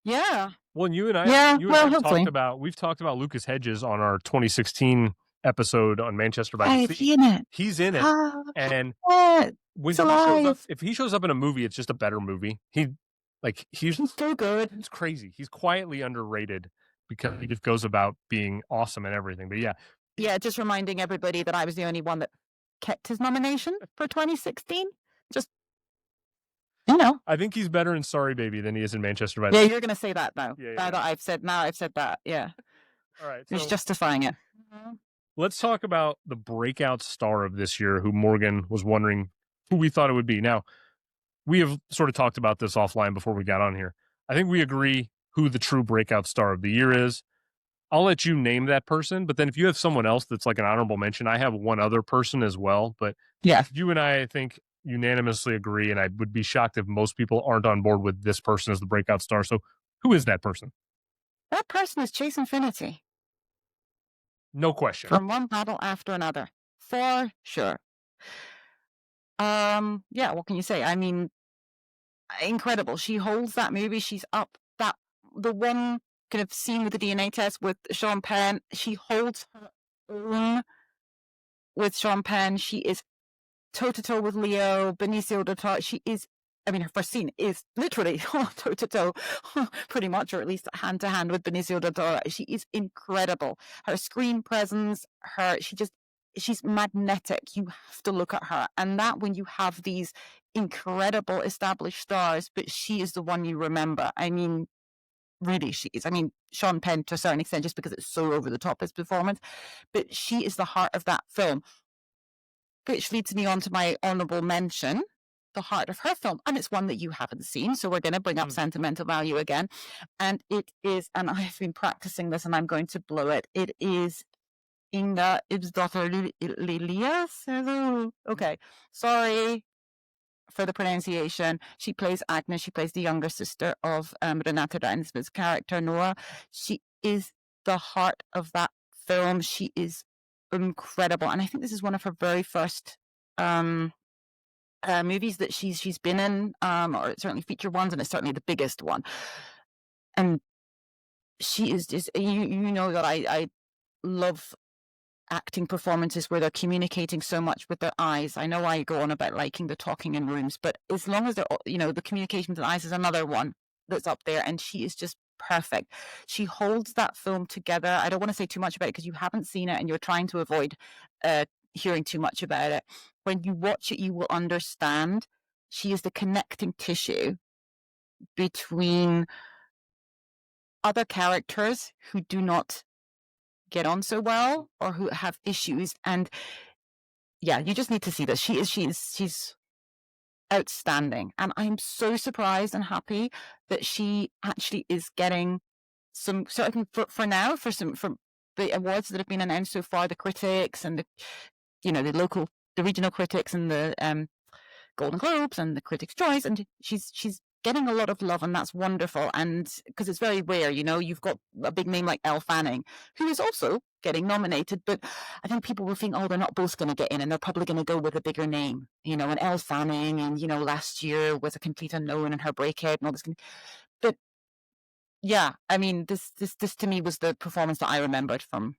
yeah. Well, you and I we've talked about Lucas Hedges on our 2016 episode on Manchester by the Sea. Is he in it? He's in it. And if he shows up in a movie, it's just a better movie. He's so good. It's crazy. He's quietly underrated because he just goes about being awesome and everything. But yeah, just reminding everybody that I was the only one that kept his nomination for 2016. Just, I think he's better in Sorry Baby than he is in Manchester by the Sea. Yeah, you're going to say that now. Now that I've said that. Yeah. All right. He's justifying it. Let's talk about the breakout star of this year, who Morgan was wondering who we thought it would be. Now, we have sort of talked about this offline before we got on here. I think we agree who the true breakout star of the year is. I'll let you name that person, but then if you have someone else that's like an honorable mention, I have one other person as well. But Yeah. you and I think unanimously agree, and I would be shocked if most people aren't on board with this person as the breakout star. So who is that person? That person is Chase Infinity. No question. From one battle after another. For sure. Yeah, what can you say? I mean, incredible. She holds that movie. She's up that the one kind of scene with the DNA test with Sean Penn. She holds her own with Sean Penn. She is toe to toe with Leo, Benicio del Toro. She is. I mean, her first scene is literally toe to toe, pretty much, or at least hand to hand with Benicio del Toro. She is incredible. Her screen presence, she's magnetic. You have to look at her, and that when you have these incredible established stars, but she is the one you remember. I mean, really, she is. I mean, Sean Penn to a certain extent, just because it's so over the top his performance, but she is the heart of that film, which leads me on to my honorable mention, the heart of her film, and it's one that you haven't seen, so we're going to bring up sentimental value again, and it is, and I've been practicing this, and I'm going to blow it. It is Inga Ibsdotter Lilias. Okay, sorry for the pronunciation. She plays Agnes. She plays the younger sister of Renata Reinsmith's character, Nora. She is the heart of that film. She is incredible. And I think this is one of her very first movies that she's been in, or certainly feature ones, and it's certainly the biggest one. And she is just, you know that I love acting performances where they're communicating so much with their eyes. I know I go on about liking the talking in rooms, but as long as they're, the communication with the eyes is another one that's up there, and she is just perfect. She holds that film together. I don't want to say too much about it because you haven't seen it and you're trying to avoid hearing too much about it. When you watch it, you will understand. She is the connecting tissue between other characters who do not get on so well or who have issues, and yeah, you just need to see this. She's outstanding, and I'm so surprised and happy that she actually is getting some certain for now for the awards that have been announced so far, the critics and the regional critics and the Golden Globes and the Critics' Choice, and she's getting a lot of love, and that's wonderful. And because it's very rare, you've got a big name like Elle Fanning, who is also getting nominated, but I think people will think, oh, they're not both going to get in, and they're probably going to go with a bigger name, and Elle Fanning, and last year was a complete unknown and her breakout and all this. But yeah, I mean, this to me was the performance that I remembered from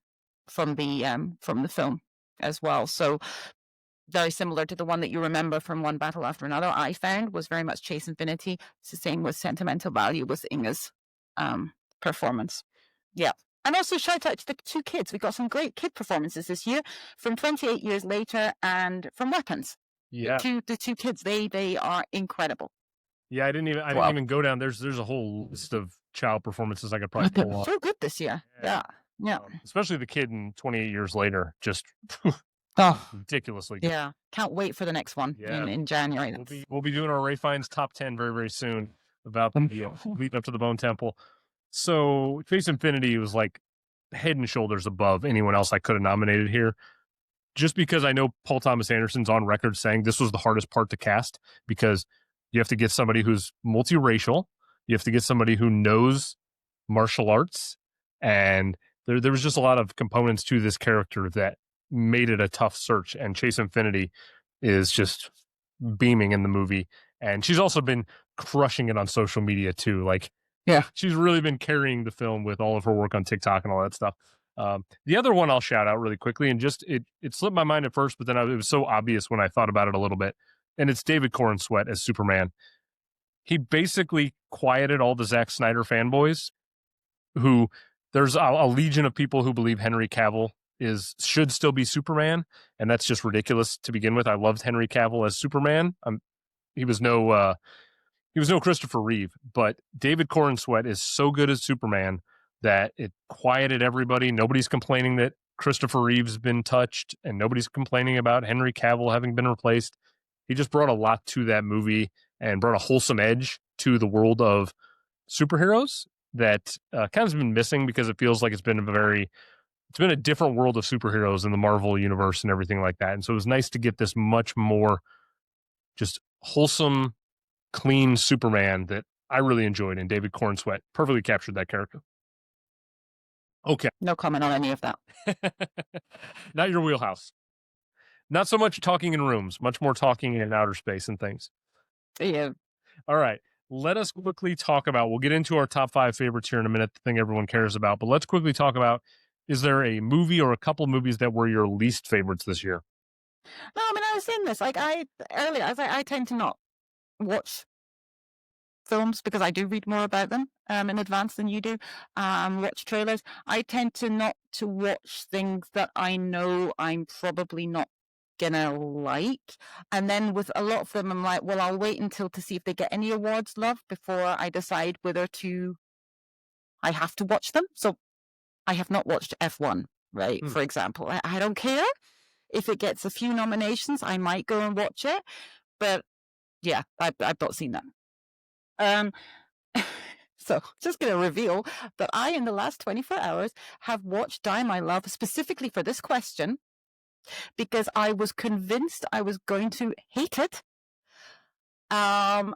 the film as well. So very similar to the one that you remember from One Battle After Another, I found was very much Chase Infinity. It's the same with Sentimental Value with Inga's performance. Yeah. And also shout out to the two kids. We got some great kid performances this year from 28 Years Later and from Weapons. Yeah. The two kids, they are incredible. Yeah, I didn't even go down. There's a whole list of child performances I could probably pull on. So good this year. Yeah. Especially the kid in 28 Years Later, just ridiculously good. Yeah, can't wait for the next one in January. We'll be doing our Ray Fiennes top 10 very, very soon about the leading up to the Bone Temple. So Chase Infinity was like head and shoulders above anyone else I could have nominated here. Just because I know Paul Thomas Anderson's on record saying this was the hardest part to cast, because you have to get somebody who's multiracial, you have to get somebody who knows martial arts, and there was just a lot of components to this character that made it a tough search. And Chase Infinity is just beaming in the movie, and she's also been crushing it on social media too. Like, yeah, she's really been carrying the film with all of her work on TikTok and all that stuff. The other one I'll shout out really quickly, and just it slipped my mind at first, but then it was so obvious when I thought about it a little bit, and it's David Corenswet as Superman. He basically quieted all the Zack Snyder fanboys, who there's a legion of people who believe Henry Cavill should still be Superman, and that's just ridiculous to begin with. I loved Henry Cavill as Superman. He was no Christopher Reeve, but David Corenswet is so good as Superman that it quieted everybody. Nobody's complaining that Christopher Reeve's been touched, and nobody's complaining about Henry Cavill having been replaced. He just brought a lot to that movie and brought a wholesome edge to the world of superheroes. that kind of been missing because it feels like it's been a different world of superheroes in the Marvel universe and everything like that. And so it was nice to get this much more just wholesome, clean Superman that I really enjoyed. And David Cornsweet perfectly captured that character. Okay. No comment on any of that. Not your wheelhouse. Not so much talking in rooms, much more talking in outer space and things. Yeah. All right. Let us quickly talk about, we'll get into our top 5 favorites here in a minute, the thing everyone cares about, but let's quickly talk about, is there a movie or a couple movies that were your least favorites this year? No, I mean, I was saying this, like earlier, I was like, I tend to not watch films because I do read more about them in advance than you do. Watch trailers. I tend to not to watch things that I know I'm probably not gonna like, and then with a lot of them, I'm like, well, I'll wait until to see if they get any awards love before I decide whether I have to watch them. So I have not watched F1, right? For example, I don't care if it gets a few nominations. I might go and watch it, but yeah, I've not seen that. So just going to reveal that I, in the last 24 hours, have watched Die My Love specifically for this question because I was convinced I was going to hate it. And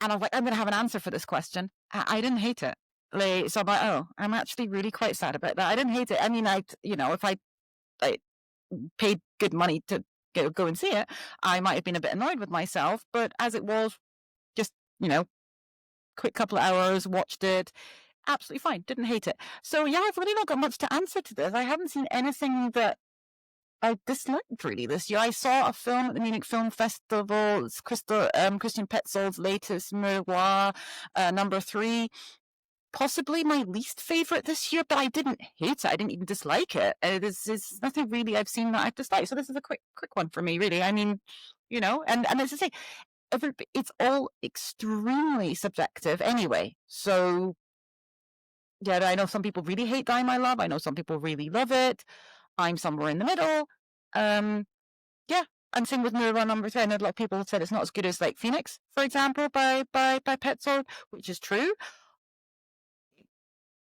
I was like, I'm going to have an answer for this question. I didn't hate it. So I'm like, oh, I'm actually really quite sad about that. I didn't hate it. I mean, if I paid good money to go and see it, I might have been a bit annoyed with myself. But as it was, just, quick couple of hours, watched it, absolutely fine, didn't hate it. So yeah, I've really not got much to answer to this. I haven't seen anything that I disliked really this year. I saw a film at the Munich Film Festival. It's Christian Petzold's latest Miroir, number 3. Possibly my least favorite this year, but I didn't hate it. I didn't even dislike it. There's nothing really I've seen that I've disliked. So this is a quick one for me, really. I mean, and as I say, it's all extremely subjective anyway. So yeah, I know some people really hate Die My Love. I know some people really love it. I'm somewhere in the middle. Yeah, and same with Miroir number 3. I know a lot of people have said it's not as good as like Phoenix, for example, by Petzold, which is true.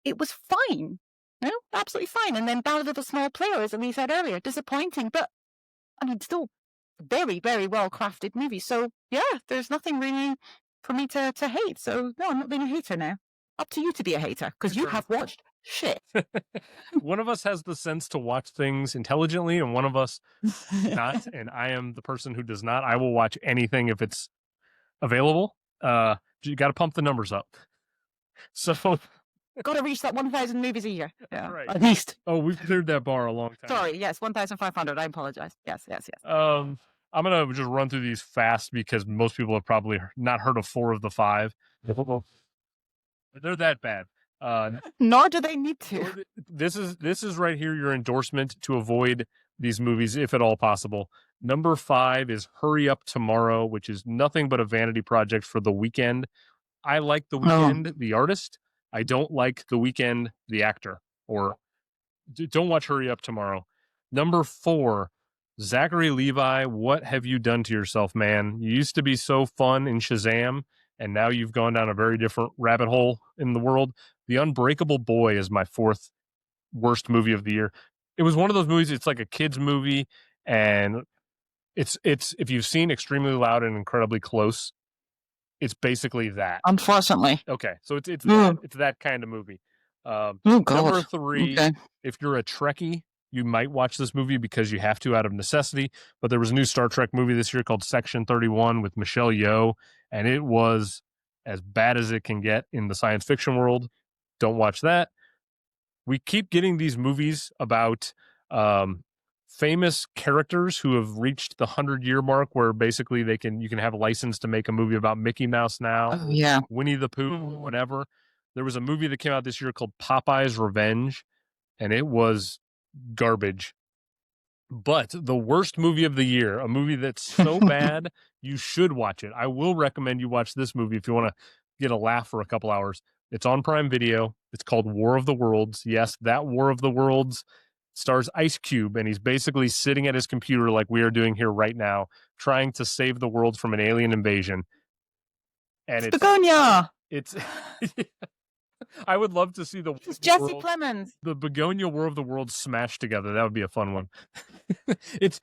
It was fine, absolutely fine. And then Ballad of the Small Player, as we said earlier, disappointing, but I mean, still very, very well crafted movie. So yeah, there's nothing really for me to hate. So no, I'm not being a hater now. Up to you to be a hater because you have watched shit. One of us has the sense to watch things intelligently, and one of us not. And I am the person who does not. I will watch anything if it's available. You got to pump the numbers up. So. Got to reach that 1,000 movies a year. Yeah, right. At least. Oh, we've cleared that bar a long time. Sorry, yes, 1,500. I apologize. Yes. I'm going to just run through these fast because most people have probably not heard of 4 of the 5. They're that bad. Nor do they need to. This is right here your endorsement to avoid these movies if at all possible. Number 5 is Hurry Up Tomorrow, which is nothing but a vanity project for The Weeknd. I like The Weeknd, the artist. I don't like The Weeknd, the actor. Or don't watch Hurry Up Tomorrow. Number 4, Zachary Levi, What Have You Done to Yourself, Man? You used to be so fun in Shazam, and now you've gone down a very different rabbit hole in the world. The Unbreakable Boy is my 4th worst movie of the year. It was one of those movies, it's like a kid's movie, and it's if you've seen Extremely Loud and Incredibly Close, it's basically that. Unfortunately. Okay, so it's that kind of movie. Number 3, if you're a Trekkie, you might watch this movie because you have to out of necessity. But there was a new Star Trek movie this year called Section 31 with Michelle Yeoh, and it was as bad as it can get in the science fiction world. Don't watch that. We keep getting these movies about famous characters who have reached the 100-year mark where basically you can have a license to make a movie about Mickey Mouse now, Winnie the Pooh, whatever. There was a movie that came out this year called Popeye's Revenge, and it was garbage. But the worst movie of the year, a movie that's so bad, you should watch it. I will recommend you watch this movie if you want to get a laugh for a couple hours. It's on Prime Video. It's called War of the Worlds. Yes, that War of the Worlds stars Ice Cube, and he's basically sitting at his computer like we are doing here right now, trying to save the world from an alien invasion. And it's I would love to see the It's Jesse Plemons. the Begonia War of the Worlds smashed together. That would be a fun one. it's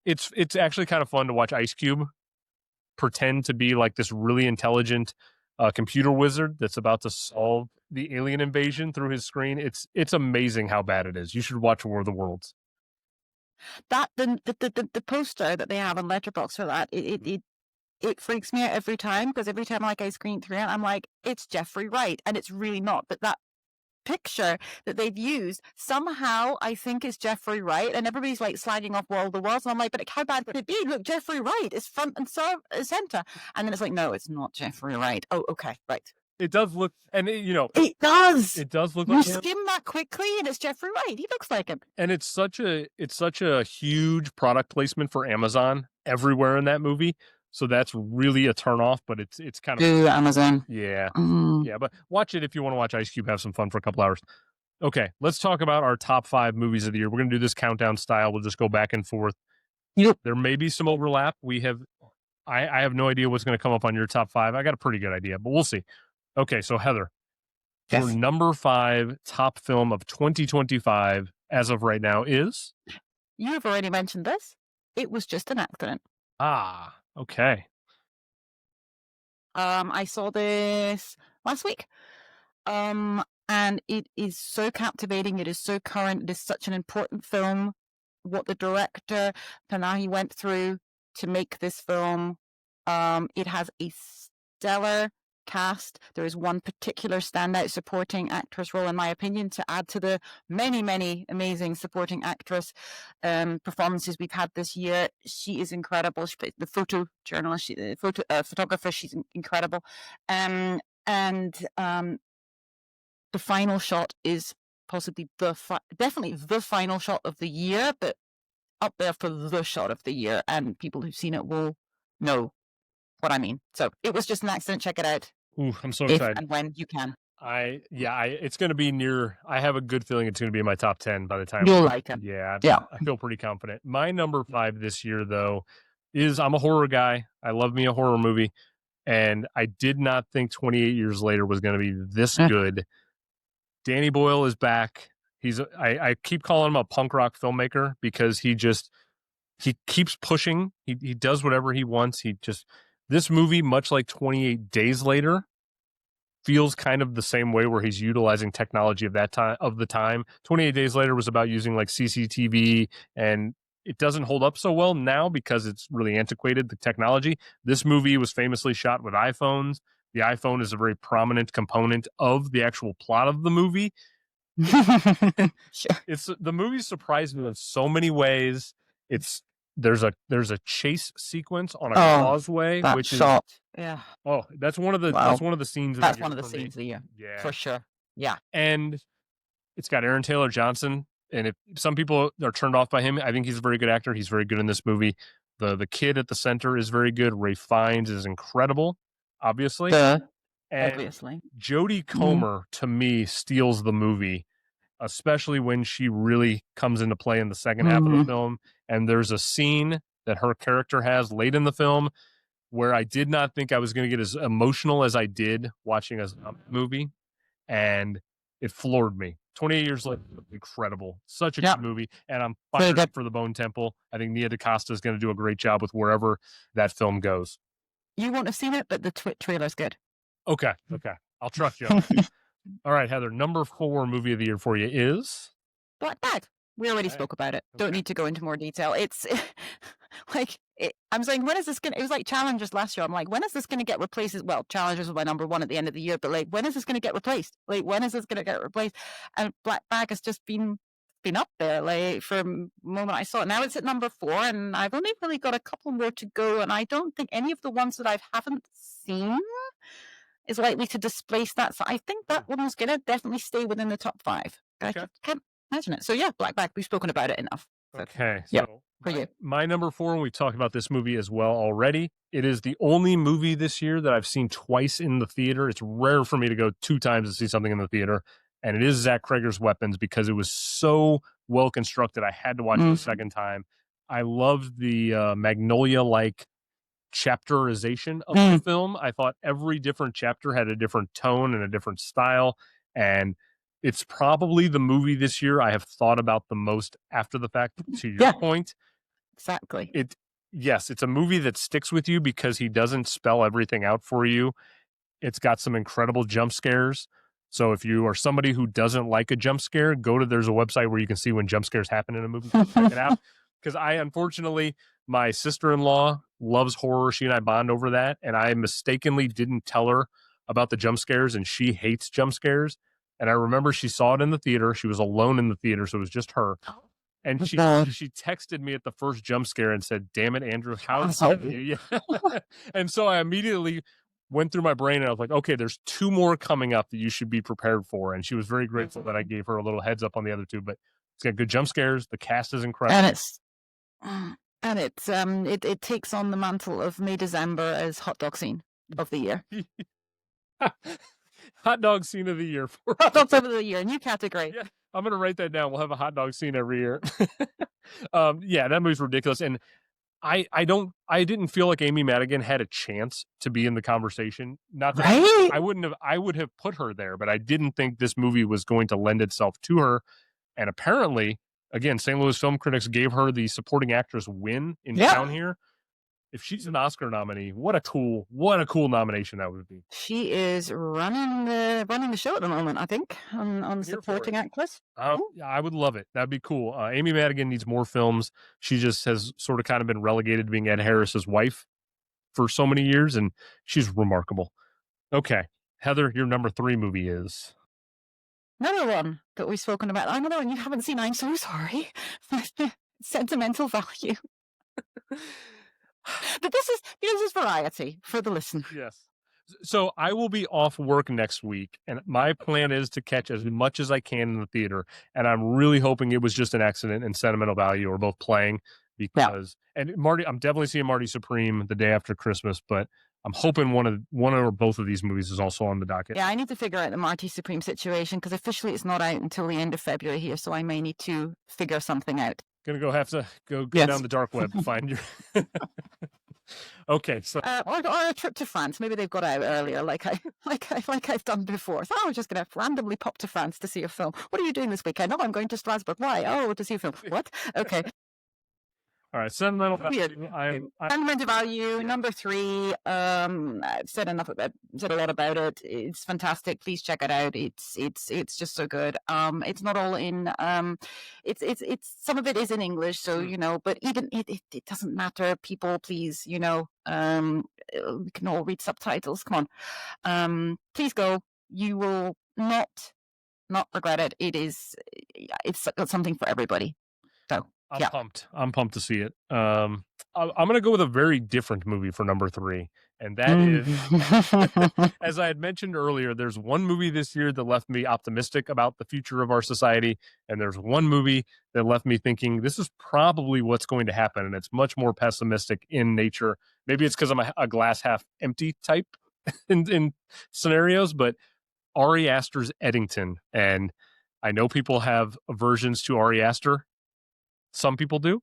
it's actually kind of fun to watch Ice Cube pretend to be like this really intelligent computer wizard that's about to solve the alien invasion through his screen. It's amazing how bad it is. You should watch War of the Worlds. That the poster that they have on Letterboxd for that, it freaks me out every time, because every time like I screen through it, I'm like, it's Jeffrey Wright, and it's really not. But that picture that they've used somehow I think is Jeffrey Wright, and everybody's like slagging off War of the Worlds, and I'm like, but how bad could it be? Look, Jeffrey Wright is front and center, and then it's like, no, it's not Jeffrey Wright. Oh, okay, right. It does look, and it does. It does look you like skim that quickly, and it's Jeffrey Wright. He looks like him. And it's such a huge product placement for Amazon everywhere in that movie. So that's really a turnoff, but it's kind of Amazon. Yeah. Yeah, but watch it if you want to watch Ice Cube, have some fun for a couple hours. Okay, let's talk about our top 5 movies of the year. We're going to do this countdown style. We'll just go back and forth. Yep. There may be some overlap. I have no idea what's going to come up on your top 5. I got a pretty good idea, but we'll see. Okay, so Heather, your number 5 top film of 2025 as of right now is? You've already mentioned this. It Was Just an Accident. Ah, okay. I saw this last week. And it is so captivating. It is so current. It is such an important film. What the director Panahi went through to make this film. It has a stellar cast. There is one particular standout supporting actress role, in my opinion, to add to the many, many amazing supporting actress performances we've had this year. She is incredible. She plays the photojournalist, the photographer. She's incredible. And the final shot is possibly definitely the final shot of the year, but up there for the shot of the year. And people who've seen it will know what I mean. So It Was Just an Accident. Check it out. Ooh, I'm so if excited. and when you can. It's going to be near. I have a good feeling it's going to be in my top 10 by the time. You'll like it. Yeah. I feel pretty confident. My number 5 this year, though, is I'm a horror guy. I love me a horror movie. And I did not think 28 Years Later was going to be this good. Danny Boyle is back. I keep calling him a punk rock filmmaker because he keeps pushing. He does whatever he wants. This movie, much like 28 Days Later, feels kind of the same way, where he's utilizing technology of the time. 28 Days Later was about using like CCTV, and it doesn't hold up so well now because it's really antiquated, the technology. This movie was famously shot with iPhones. The iPhone is a very prominent component of the actual plot of the movie. Sure. The movie surprised me in so many ways. There's a chase sequence on a causeway, which shot. That's one of the scenes. That's one of the scenes of the year. Yeah, for sure. Yeah, and it's got Aaron Taylor Johnson, and if some people are turned off by him, I think he's a very good actor. He's very good in this movie. The kid at the center is very good. Ray Fiennes is incredible, obviously. Obviously. Jodie Comer, to me, steals the movie, especially when she really comes into play in the second half of the film. And there's a scene that her character has late in the film where I did not think I was going to get as emotional as I did watching a movie, and it floored me. 28 Years Later, incredible. Such a good movie, and I'm fired up for the Bone Temple. I think Nia DaCosta is going to do a great job with wherever that film goes. You won't have seen it, but the trailer's good. Okay. I'll trust you. All right, Heather, number 4 movie of the year for you is? Black Bag. We already spoke about it. Don't need to go into more detail. It's I'm saying, when is this going to... It was like Challengers last year. I'm like, when is this going to get replaced? Well, Challengers was my number 1 at the end of the year, but like, when is this going to get replaced? Like, when is this going to get replaced? And Black Bag has just been up there, like, from the moment I saw it. Now it's at number 4, and I've only really got a couple more to go, and I don't think any of the ones that I haven't seen is likely to displace that. So I think that one was going to definitely stay within the top 5. Okay. I can't imagine it. So yeah, Black Bag, we've spoken about it enough. Okay. So my number 4, and we've talked about this movie as well already. It is the only movie this year that I've seen twice in the theater. It's rare for me to go 2 times to see something in the theater. And it is Zach Cregger's Weapons, because it was so well constructed. I had to watch it a second time. I loved the Magnolia-like chapterization of the film. I thought every different chapter had a different tone and a different style. And it's probably the movie this year I have thought about the most after the fact. To your Yeah. point, Exactly. Yes, it's a movie that sticks with you because he doesn't spell everything out for you. It's got some incredible jump scares. So if you are somebody who doesn't like a jump scare, there's a website where you can see when jump scares happen in a movie. Check it out. Because unfortunately, my sister-in-law loves horror. She and I bond over that. And I mistakenly didn't tell her about the jump scares, and she hates jump scares. And I remember she saw it in the theater. She was alone in the theater, so it was just her. And she texted me at the first jump scare and said, "Damn it, Andrew, how dare you?" Yeah. And so I immediately went through my brain and I was like, okay, there's 2 more coming up that you should be prepared for. And she was very grateful that I gave her a little heads up on the other 2, but it's got good jump scares. The cast is incredible. And it takes on the mantle of May December as hot dog scene of the year. Hot dog scene of the year. Hot dogs of the year, new category. Yeah, I'm going to write that down. We'll have a hot dog scene every year. Yeah, that movie's ridiculous. And I didn't feel like Amy Madigan had a chance to be in the conversation. Not that Right? I would have put her there, but I didn't think this movie was going to lend itself to her. And apparently, again, St. Louis Film Critics gave her the supporting actress win in town here. If she's an Oscar nominee, what a cool nomination that would be. She is running the show at the moment, I think, on supporting actress. Yeah, I would love it. That'd be cool. Amy Madigan needs more films. She just has sort of kind of been relegated to being Ed Harris's wife for so many years, and she's remarkable. Okay, Heather, your number 3 movie is another one that we've spoken about. Another one you haven't seen. I'm so sorry. Sentimental value. But this is variety for the listener. Yes. So I will be off work next week, and my plan is to catch as much as I can in the theater. And I'm really hoping it was just an accident and Sentimental Value are both playing because and Marty, I'm definitely seeing Marty Supreme the day after Christmas, but I'm hoping one or both of these movies is also on the docket. Yeah, I need to figure out the Marty Supreme situation because officially it's not out until the end of February here, so I may need to figure something out. Gonna have to go down the dark web to find your. Okay, so or a trip to France. Maybe they've got out earlier, like I've done before. So I was just gonna randomly pop to France to see a film. What are you doing this weekend? Oh, I'm going to Strasbourg. Why? Oh, to see a film. What? Okay. All right, Sentimental Value. Sentimental Value, number 3. I've said a lot about it. It's fantastic. Please check it out. It's just so good. It's not all in. It's some of it is in English, so but even it doesn't matter. People, please, we can all read subtitles. Come on, please go. You will not regret it. It's something for everybody. So. I'm pumped to see it. I'm going to go with a very different movie for number 3. And that is, as I had mentioned earlier, there's one movie this year that left me optimistic about the future of our society. And there's one movie that left me thinking this is probably what's going to happen. And it's much more pessimistic in nature. Maybe it's because I'm a glass half empty type in scenarios, but Ari Aster's Eddington. And I know people have aversions to Ari Aster. Some people do.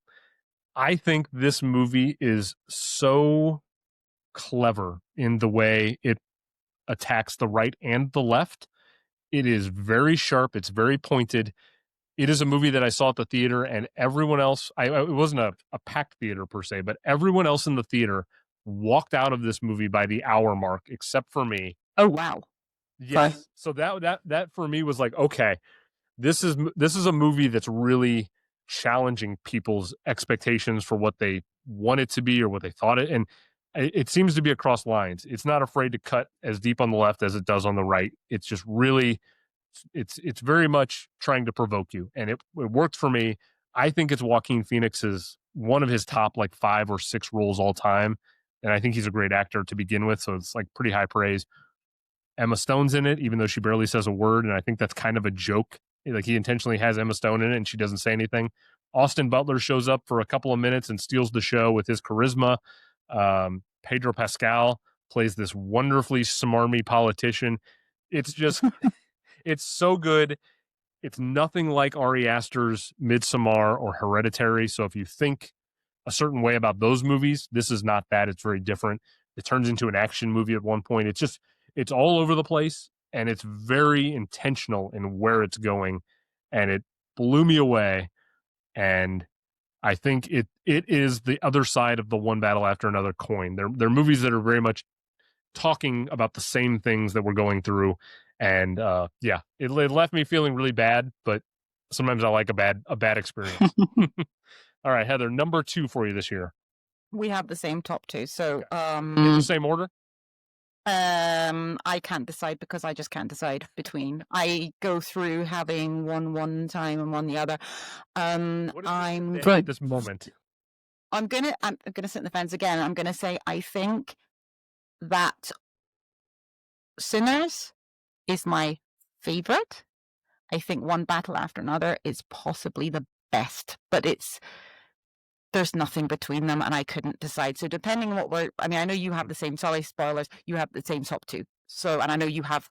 I think this movie is so clever in the way it attacks the right and the left. It is very sharp. It's very pointed. It is a movie that I saw at the theater, and everyone else, it wasn't a packed theater per se, but everyone else in the theater walked out of this movie by the hour mark, except for me. Oh, wow. Yes. Fun. So that for me was like, okay, this is a movie that's really challenging people's expectations for what they want it to be or what they thought it. And it seems to be across lines. It's not afraid to cut as deep on the left as it does on the right. It's just really, it's very much trying to provoke you. And it worked for me. I think it's Joaquin Phoenix's one of his top 5 or 6 roles all time. And I think he's a great actor to begin with. So it's pretty high praise. Emma Stone's in it, even though she barely says a word. And I think that's kind of a joke. He intentionally has Emma Stone in it and she doesn't say anything. Austin Butler shows up for a couple of minutes and steals the show with his charisma. Pedro Pascal plays this wonderfully smarmy politician. It's just, it's so good. It's nothing like Ari Aster's Midsommar or Hereditary. So if you think a certain way about those movies, this is not that. It's very different. It turns into an action movie at one point. It's all over the place. and it's very intentional in where it's going, and it blew me away. And I think it is the other side of the one battle after another coin. They're movies that are very much talking about the same things that we're going through, and it left me feeling really bad. But sometimes I like a bad experience. All right, Heather, number 2 for you this year. We have the same top 2, so In the same order. I can't decide because I just can't decide between. I go through having one time and one the other. What is I'm today at this moment? I'm gonna sit in the fence again. I'm gonna say I think that Sinners is my favorite. I think One Battle After Another is possibly the best, but there's nothing between them, and I couldn't decide. So depending on I know you have the same. Sorry, spoilers. You have the same top 2. So, and I know you have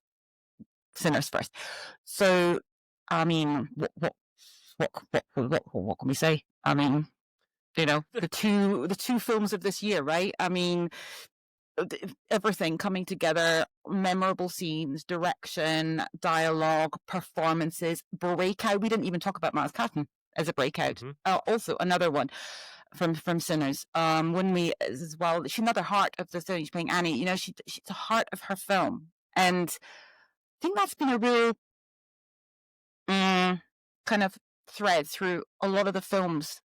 Sinners first. So, I mean, what can we say? I mean, the two films of this year, right? I mean, everything coming together, memorable scenes, direction, dialogue, performances, breakout. We didn't even talk about Miles Catton as a breakout. Also another one from Sinners. When we as well, she's another heart of the story. She's playing Annie. She's the heart of her film, and I think that's been a real kind of thread through a lot of the films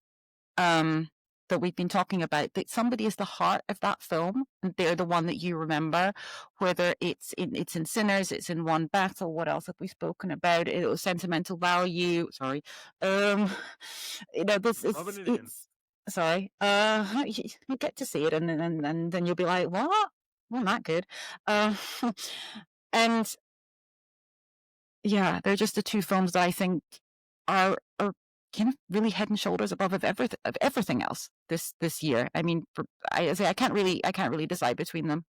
that we've been talking about, that somebody is the heart of that film, and they're the one that you remember, whether it's in Sinners, it's in One Battle. What else have we spoken about? It was sentimental value. Sorry. This is it's sorry. You get to see it, and then you'll be like, what? Wasn't that good? And yeah, they're just the two films that I think are kind of really head and shoulders above of everything else this year. I mean, I can't really decide between them.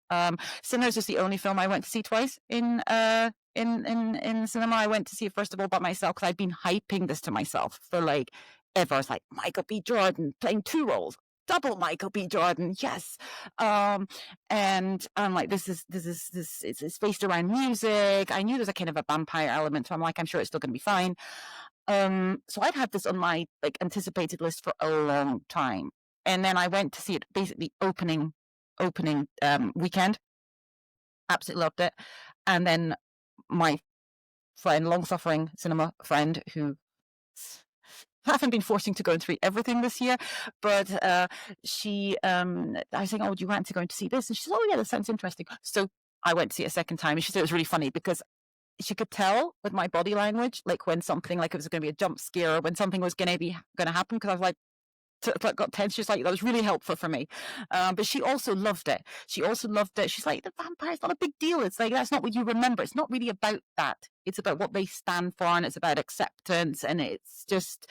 Sinners is the only film I went to see twice in cinema. I went to see it first of all by myself because I'd been hyping this to myself for like ever. I was like, Michael B. Jordan playing 2 roles. Double Michael B. Jordan, yes. And I'm like, this is it's based around music. I knew there's a kind of a vampire element, so I'm like, I'm sure it's still gonna be fine. So I'd had this on my anticipated list for a long time, and then I went to see it basically opening weekend. Absolutely loved it, and then my friend, long-suffering cinema friend, who haven't been forcing to go and see everything this year, but she, I was saying, oh, do you want to go to see this? And she said, oh yeah, that sounds interesting. So I went to see it a second time, and she said it was really funny because she could tell with my body language, like when something, like it was going to be a jump scare, or when something was going to happen, because I was like, got tense. She's like, that was really helpful for me. But she also loved it. She's like, the vampire's not a big deal. It's like, that's not what you remember. It's not really about that. It's about what they stand for, and it's about acceptance, and it's just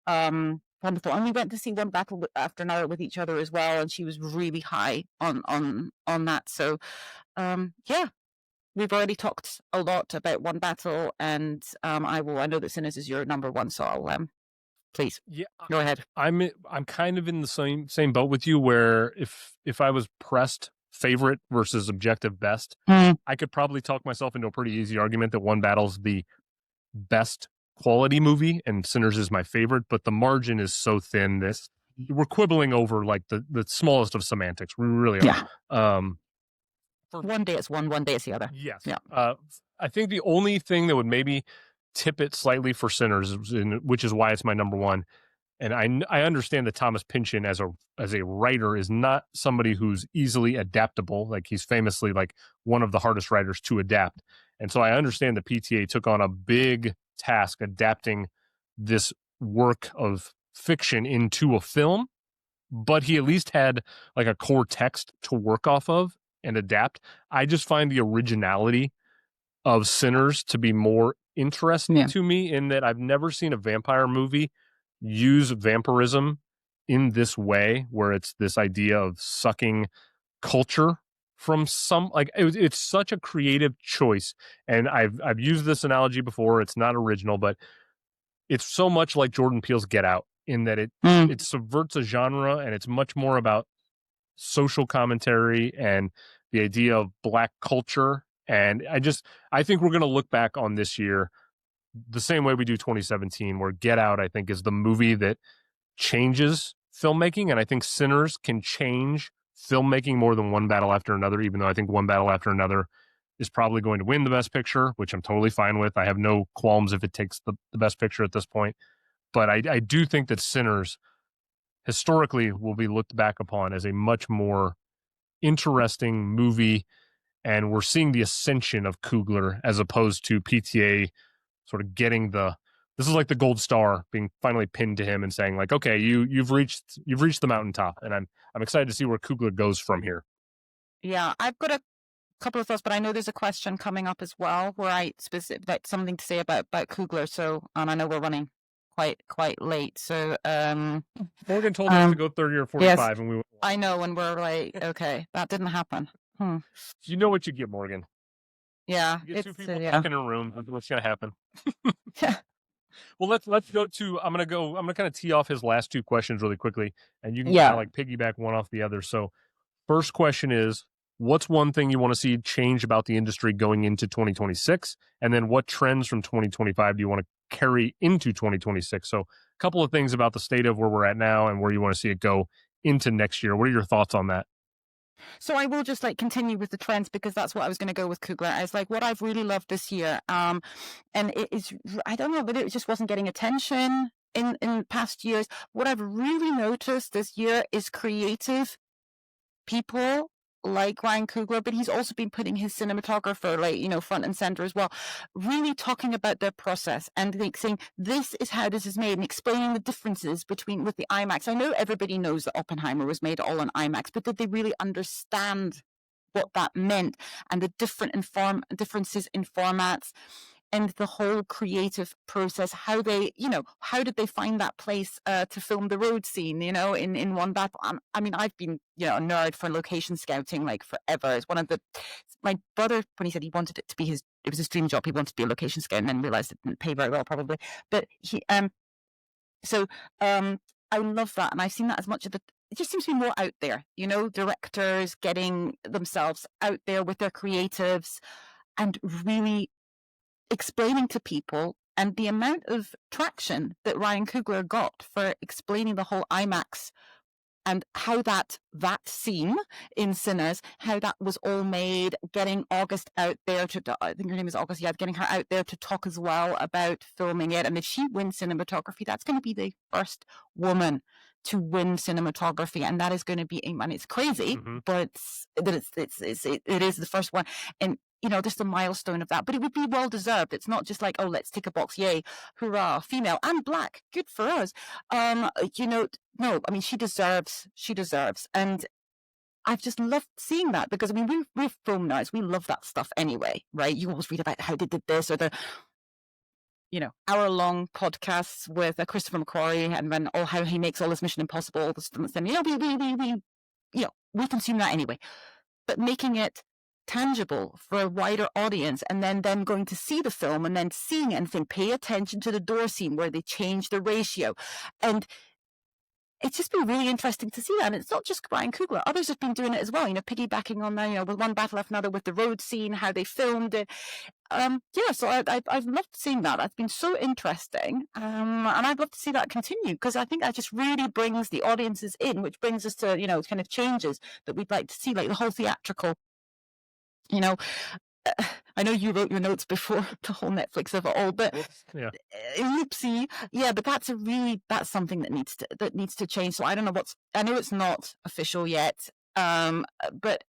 wonderful. And we went to see One Battle After Another with each other as well, and she was really high on that. So yeah. We've already talked a lot about One Battle, and I know that Sinners is your number 1, so I'll please go ahead. I'm kind of in the same boat with you, where if I was pressed favorite versus objective best, I could probably talk myself into a pretty easy argument that One Battle's the best quality movie and Sinners is my favorite, but the margin is so thin that we're quibbling over like the smallest of semantics. We really are. Yeah. One day it's one day it's the other. Yes. Yeah. I think the only thing that would maybe tip it slightly for Sinners, which is why it's my number 1, and I understand that Thomas Pynchon as a writer is not somebody who's easily adaptable. Like, he's famously like one of the hardest writers to adapt. And so I understand the PTA took on a big task adapting this work of fiction into a film, but he at least had like a core text to work off of and adapt. I just find the originality of Sinners to be more interesting to me, in that I've never seen a vampire movie use vampirism in this way, where it's this idea of sucking culture from some, like, it's such a creative choice. And I've used this analogy before. It's not original, but it's so much like Jordan Peele's Get Out, in that it subverts a genre, and it's much more about social commentary and the idea of Black culture And I think we're going to look back on this year the same way we do 2017, where Get Out, I think, is the movie that changes filmmaking. And I think Sinners can change filmmaking more than One Battle After Another, even though I think One Battle After Another is probably going to win the Best Picture, which I'm totally fine with. I have no qualms if it takes the Best Picture at this point. But I do think that Sinners historically will be looked back upon as a much more interesting movie. And we're seeing the ascension of Coogler as opposed to PTA sort of getting this is like the gold star being finally pinned to him and saying like, okay, you've reached the mountaintop. And I'm excited to see where Coogler goes from here. Yeah, I've got a couple of thoughts, but I know there's a question coming up as well where like something to say about Coogler. So, and I know we're running quite late. So, Morgan told us to go 30 or 45, yes. And we went. I know, and we're like, okay, that didn't happen. You know what you get, Morgan. Yeah, you get two people back in a room. That's what's gonna happen. Well, let's go to. I'm gonna kind of tee off his last two questions really quickly, and you can kind of like piggyback one off the other. So, first question is, what's one thing you want to see change about the industry going into 2026, and then what trends from 2025 do you want to carry into 2026? So, a couple of things about the state of where we're at now and where you want to see it go into next year. What are your thoughts on that? So I will just like continue with the trends because that's what I was going to go with Coogler. I was like, what I've really loved this year, and it is, I don't know, but it just wasn't getting attention in past years. What I've really noticed this year is creative people like Ryan Coogler, but he's also been putting his cinematographer, like, front and center as well, really talking about their process and like saying, this is how this is made and explaining the differences with the IMAX. I know everybody knows that Oppenheimer was made all on IMAX, but did they really understand what that meant and the differences in formats and the whole creative process, how did they find that place to film the road scene, in One Battle? I mean, I've been, a nerd for location scouting, like forever. It's my brother, when he said he wanted it to be it was his dream job, he wanted to be a location scout and then realized it didn't pay very well probably. But I love that. And I've seen that as much of it just seems to be more out there, directors getting themselves out there with their creatives and really explaining to people, and the amount of traction that Ryan Coogler got for explaining the whole IMAX and how that scene in Sinners, how that was all made, getting August out there I think her name is August, getting her out there to talk as well about filming it. And if she wins cinematography, that's going to be the first woman to win cinematography, and that is going to be, and it's crazy, but it is the first one, and just a milestone of that. But it would be well deserved. It's not just like, oh, let's tick a box, yay, hurrah, female and black, good for us. No, I mean, she deserves, and I've just loved seeing that because I mean, we're film nerds, we love that stuff anyway, right? You always read about how they did this or the hour-long podcasts with Christopher McQuarrie and then how he makes all this Mission Impossible, all this stuff. We consume that anyway. But making it tangible for a wider audience and then them going to see the film and then seeing it and saying, pay attention to the door scene where they change the ratio. And it's just been really interesting to see that. And it's not just Ryan Coogler. Others have been doing it as well, piggybacking on that, with One Battle After Another, with the road scene, how they filmed it. So I've loved seeing that. It's been so interesting. And I'd love to see that continue because I think that just really brings the audiences in, which brings us to, kind of changes that we'd like to see, like the whole theatrical, I know you wrote your notes before the whole Netflix of it all, but oopsie, but that's something that needs to change. So I don't know I know it's not official yet, but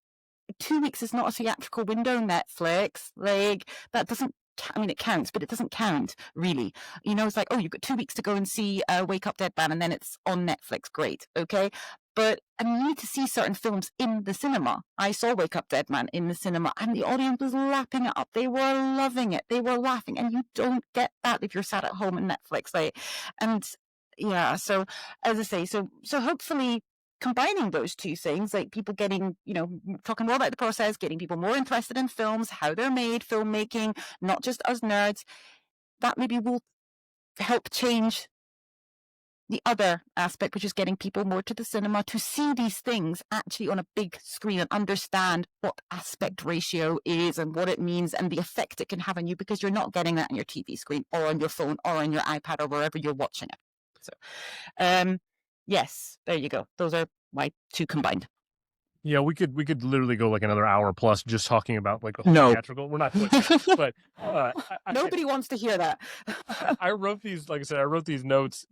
2 weeks is not a theatrical window. Netflix, like that doesn't. I mean, it counts, but it doesn't count really. It's like, oh, you've got 2 weeks to go and see Wake Up Dead Man, and then it's on Netflix. Great, okay. But I mean, you need to see certain films in the cinema. I saw Wake Up Dead Man in the cinema, and the audience was lapping it up. They were loving it. They were laughing, and you don't get that if you're sat at home on Netflix. So as I say, so hopefully combining those two things, like people getting, talking more about the process, getting people more interested in films, how they're made, filmmaking, not just us nerds, that maybe will help change the other aspect, which is getting people more to the cinema to see these things actually on a big screen and understand what aspect ratio is and what it means and the effect it can have on you, because you're not getting that on your TV screen or on your phone or on your iPad or wherever you're watching it. So, yes, there you go. Those are my two combined. Yeah, we could literally go like another hour plus just talking about like a No. theatrical. We're not doing that, but nobody wants to hear that. I wrote these, like I said, I wrote these notes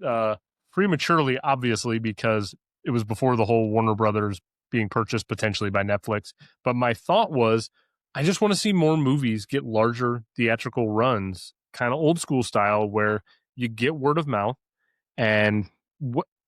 prematurely, obviously, because it was before the whole Warner Brothers being purchased potentially by Netflix. But my thought was, I just want to see more movies get larger theatrical runs, kind of old school style, where you get word of mouth. And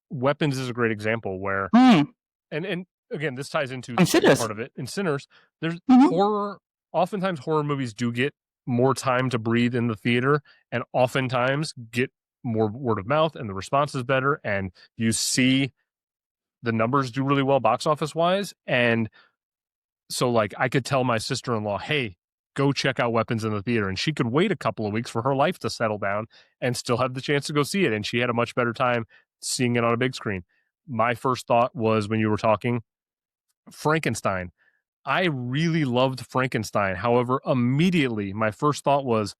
Weapons is a great example where, and again, this ties into the second part of it. In Sinners, there's horror. Oftentimes, horror movies do get more time to breathe in the theater, and oftentimes get more word of mouth, and the response is better, and you see the numbers do really well box office wise. And so, like, I could tell my sister-in-law, hey, go check out Weapons in the theater, and she could wait a couple of weeks for her life to settle down and still have the chance to go see it, and she had a much better time seeing it on a big screen. My first thought was, when you were talking, Frankenstein. I really loved Frankenstein. However, immediately my first thought was,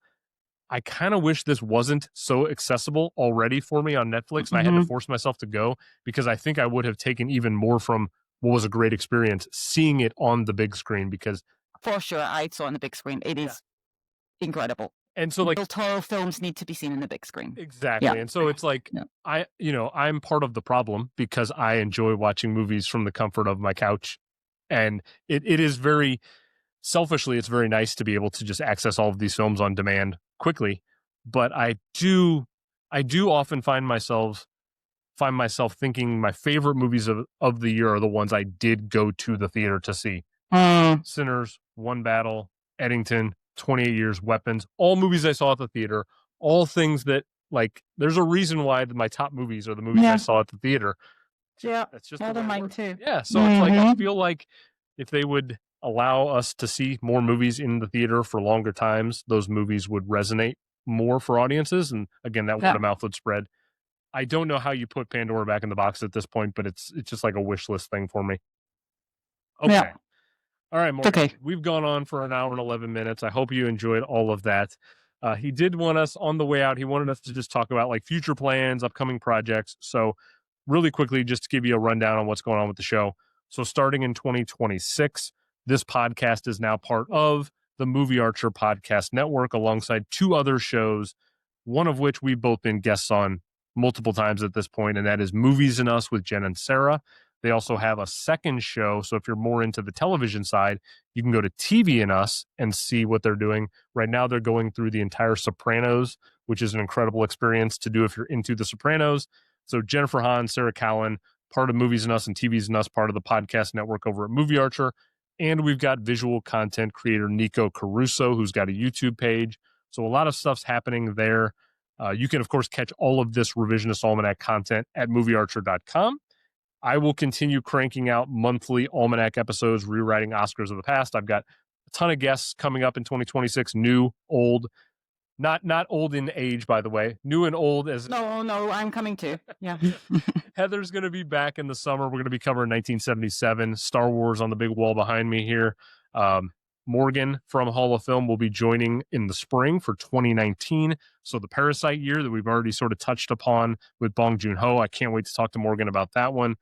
I kind of wish this wasn't so accessible already for me on Netflix, and I had to force myself to go, because I think I would have taken even more from what was a great experience seeing it on the big screen. Because for sure, I saw it on the big screen. It is incredible. And so, like, Del Toro films need to be seen in the big screen. Exactly. Yeah. And so it's like, I'm part of the problem, because I enjoy watching movies from the comfort of my couch. And it is very selfishly, it's very nice to be able to just access all of these films on demand quickly. But I do often find myself thinking my favorite movies of the year are the ones I did go to the theater to see. Sinners, One Battle, Eddington, 28 Years, Weapons, all movies I saw at the theater, all things that, like, there's a reason why my top movies are the movies I saw at the theater. Yeah, that's just more than mine too. Yeah, so it's like, I feel like if they would allow us to see more movies in the theater for longer times, those movies would resonate more for audiences, and again, that word of mouth would spread. I don't know how you put Pandora back in the box at this point, but it's just like a wish list thing for me. Okay. Yeah. All right, Morgan. Okay. We've gone on for an hour and 11 minutes. I hope you enjoyed all of that. He did want us on the way out. He wanted us to just talk about like future plans, upcoming projects. So really quickly, just to give you a rundown on what's going on with the show. So starting in 2026, this podcast is now part of the Movie Archer Podcast Network, alongside two other shows, one of which we've both been guests on multiple times at this point, and that is Movies and Us with Jen and Sarah. They also have a second show, so if you're more into the television side, you can go to TV and Us and see what they're doing. Right now, they're going through the entire Sopranos, which is an incredible experience to do if you're into the Sopranos. So Jennifer Hahn, Sarah Cowan, part of Movies and Us and TVs and Us, part of the podcast network over at Movie Archer. And we've got visual content creator Nico Caruso, who's got a YouTube page. So a lot of stuff's happening there. You can, of course, catch all of this Revisionist Almanac content at moviearcher.com. I will continue cranking out monthly Almanac episodes, rewriting Oscars of the past. I've got a ton of guests coming up in 2026, new, old, not old in age, by the way, new and old as... No, I'm coming too. Yeah. Heather's going to be back in the summer. We're going to be covering 1977, Star Wars on the big wall behind me here. Morgan from Hall of Film will be joining in the spring for 2019. So the Parasite year that we've already sort of touched upon with Bong Joon-ho. I can't wait to talk to Morgan about that one.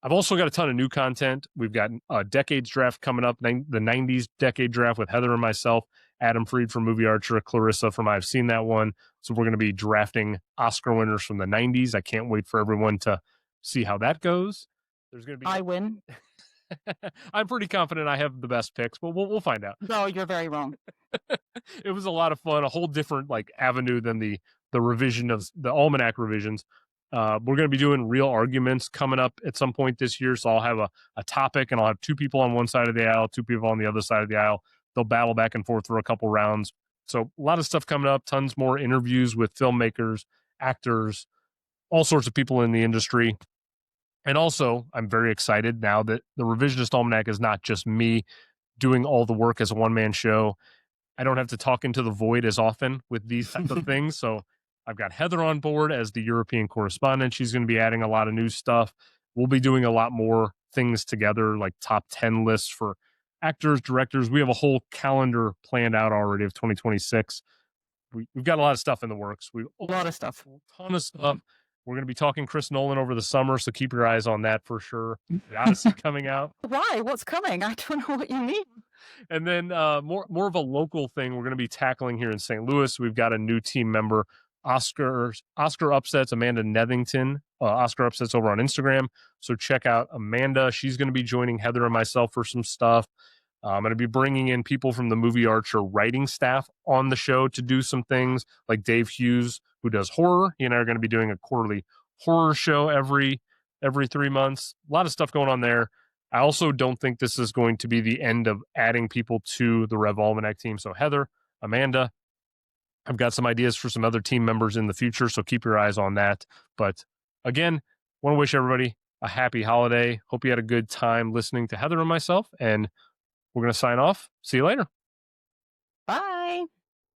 I've also got a ton of new content. We've got a Decades Draft coming up, the 90s Decade Draft with Heather and myself, Adam Freed from Movie Archer, Clarissa from I've Seen That One. So we're going to be drafting Oscar winners from the 90s. I can't wait for everyone to see how that goes. There's going to be... I win. I'm pretty confident I have the best picks, but we'll find out. No, you're very wrong. It was a lot of fun, a whole different like avenue than the revision of the Almanac revisions. We're going to be doing real arguments coming up at some point this year. So I'll have a topic, and I'll have two people on one side of the aisle, two people on the other side of the aisle. They'll battle back and forth for a couple rounds. So a lot of stuff coming up, tons more interviews with filmmakers, actors, all sorts of people in the industry. And also, I'm very excited now that the Revisionist Almanac is not just me doing all the work as a one-man show. I don't have to talk into the void as often with these types of things. So I've got Heather on board as the European correspondent. She's going to be adding a lot of new stuff. We'll be doing a lot more things together, like top 10 lists for actors, directors. We have a whole calendar planned out already of 2026. We've got a lot of stuff in the works. A lot of stuff. A ton of stuff. We're going to be talking Chris Nolan over the summer, so keep your eyes on that for sure. The Odyssey coming out. Why? What's coming? I don't know what you mean. And then more of a local thing we're going to be tackling here in St. Louis. We've got a new team member, Oscar Upsets, Amanda Nethington. Oscar Upsets over on Instagram. So check out Amanda. She's going to be joining Heather and myself for some stuff. I'm going to be bringing in people from the Movie Archer writing staff on the show to do some things, like Dave Hughes, who does horror. He and I are going to be doing a quarterly horror show every 3 months. A lot of stuff going on there. I also don't think this is going to be the end of adding people to the revalmanac team. So Heather, Amanda, I've got some ideas for some other team members in the future, so keep your eyes on that. But again, want to wish everybody a happy holiday. Hope you had a good time listening to Heather and myself, and we're going to sign off. See you later.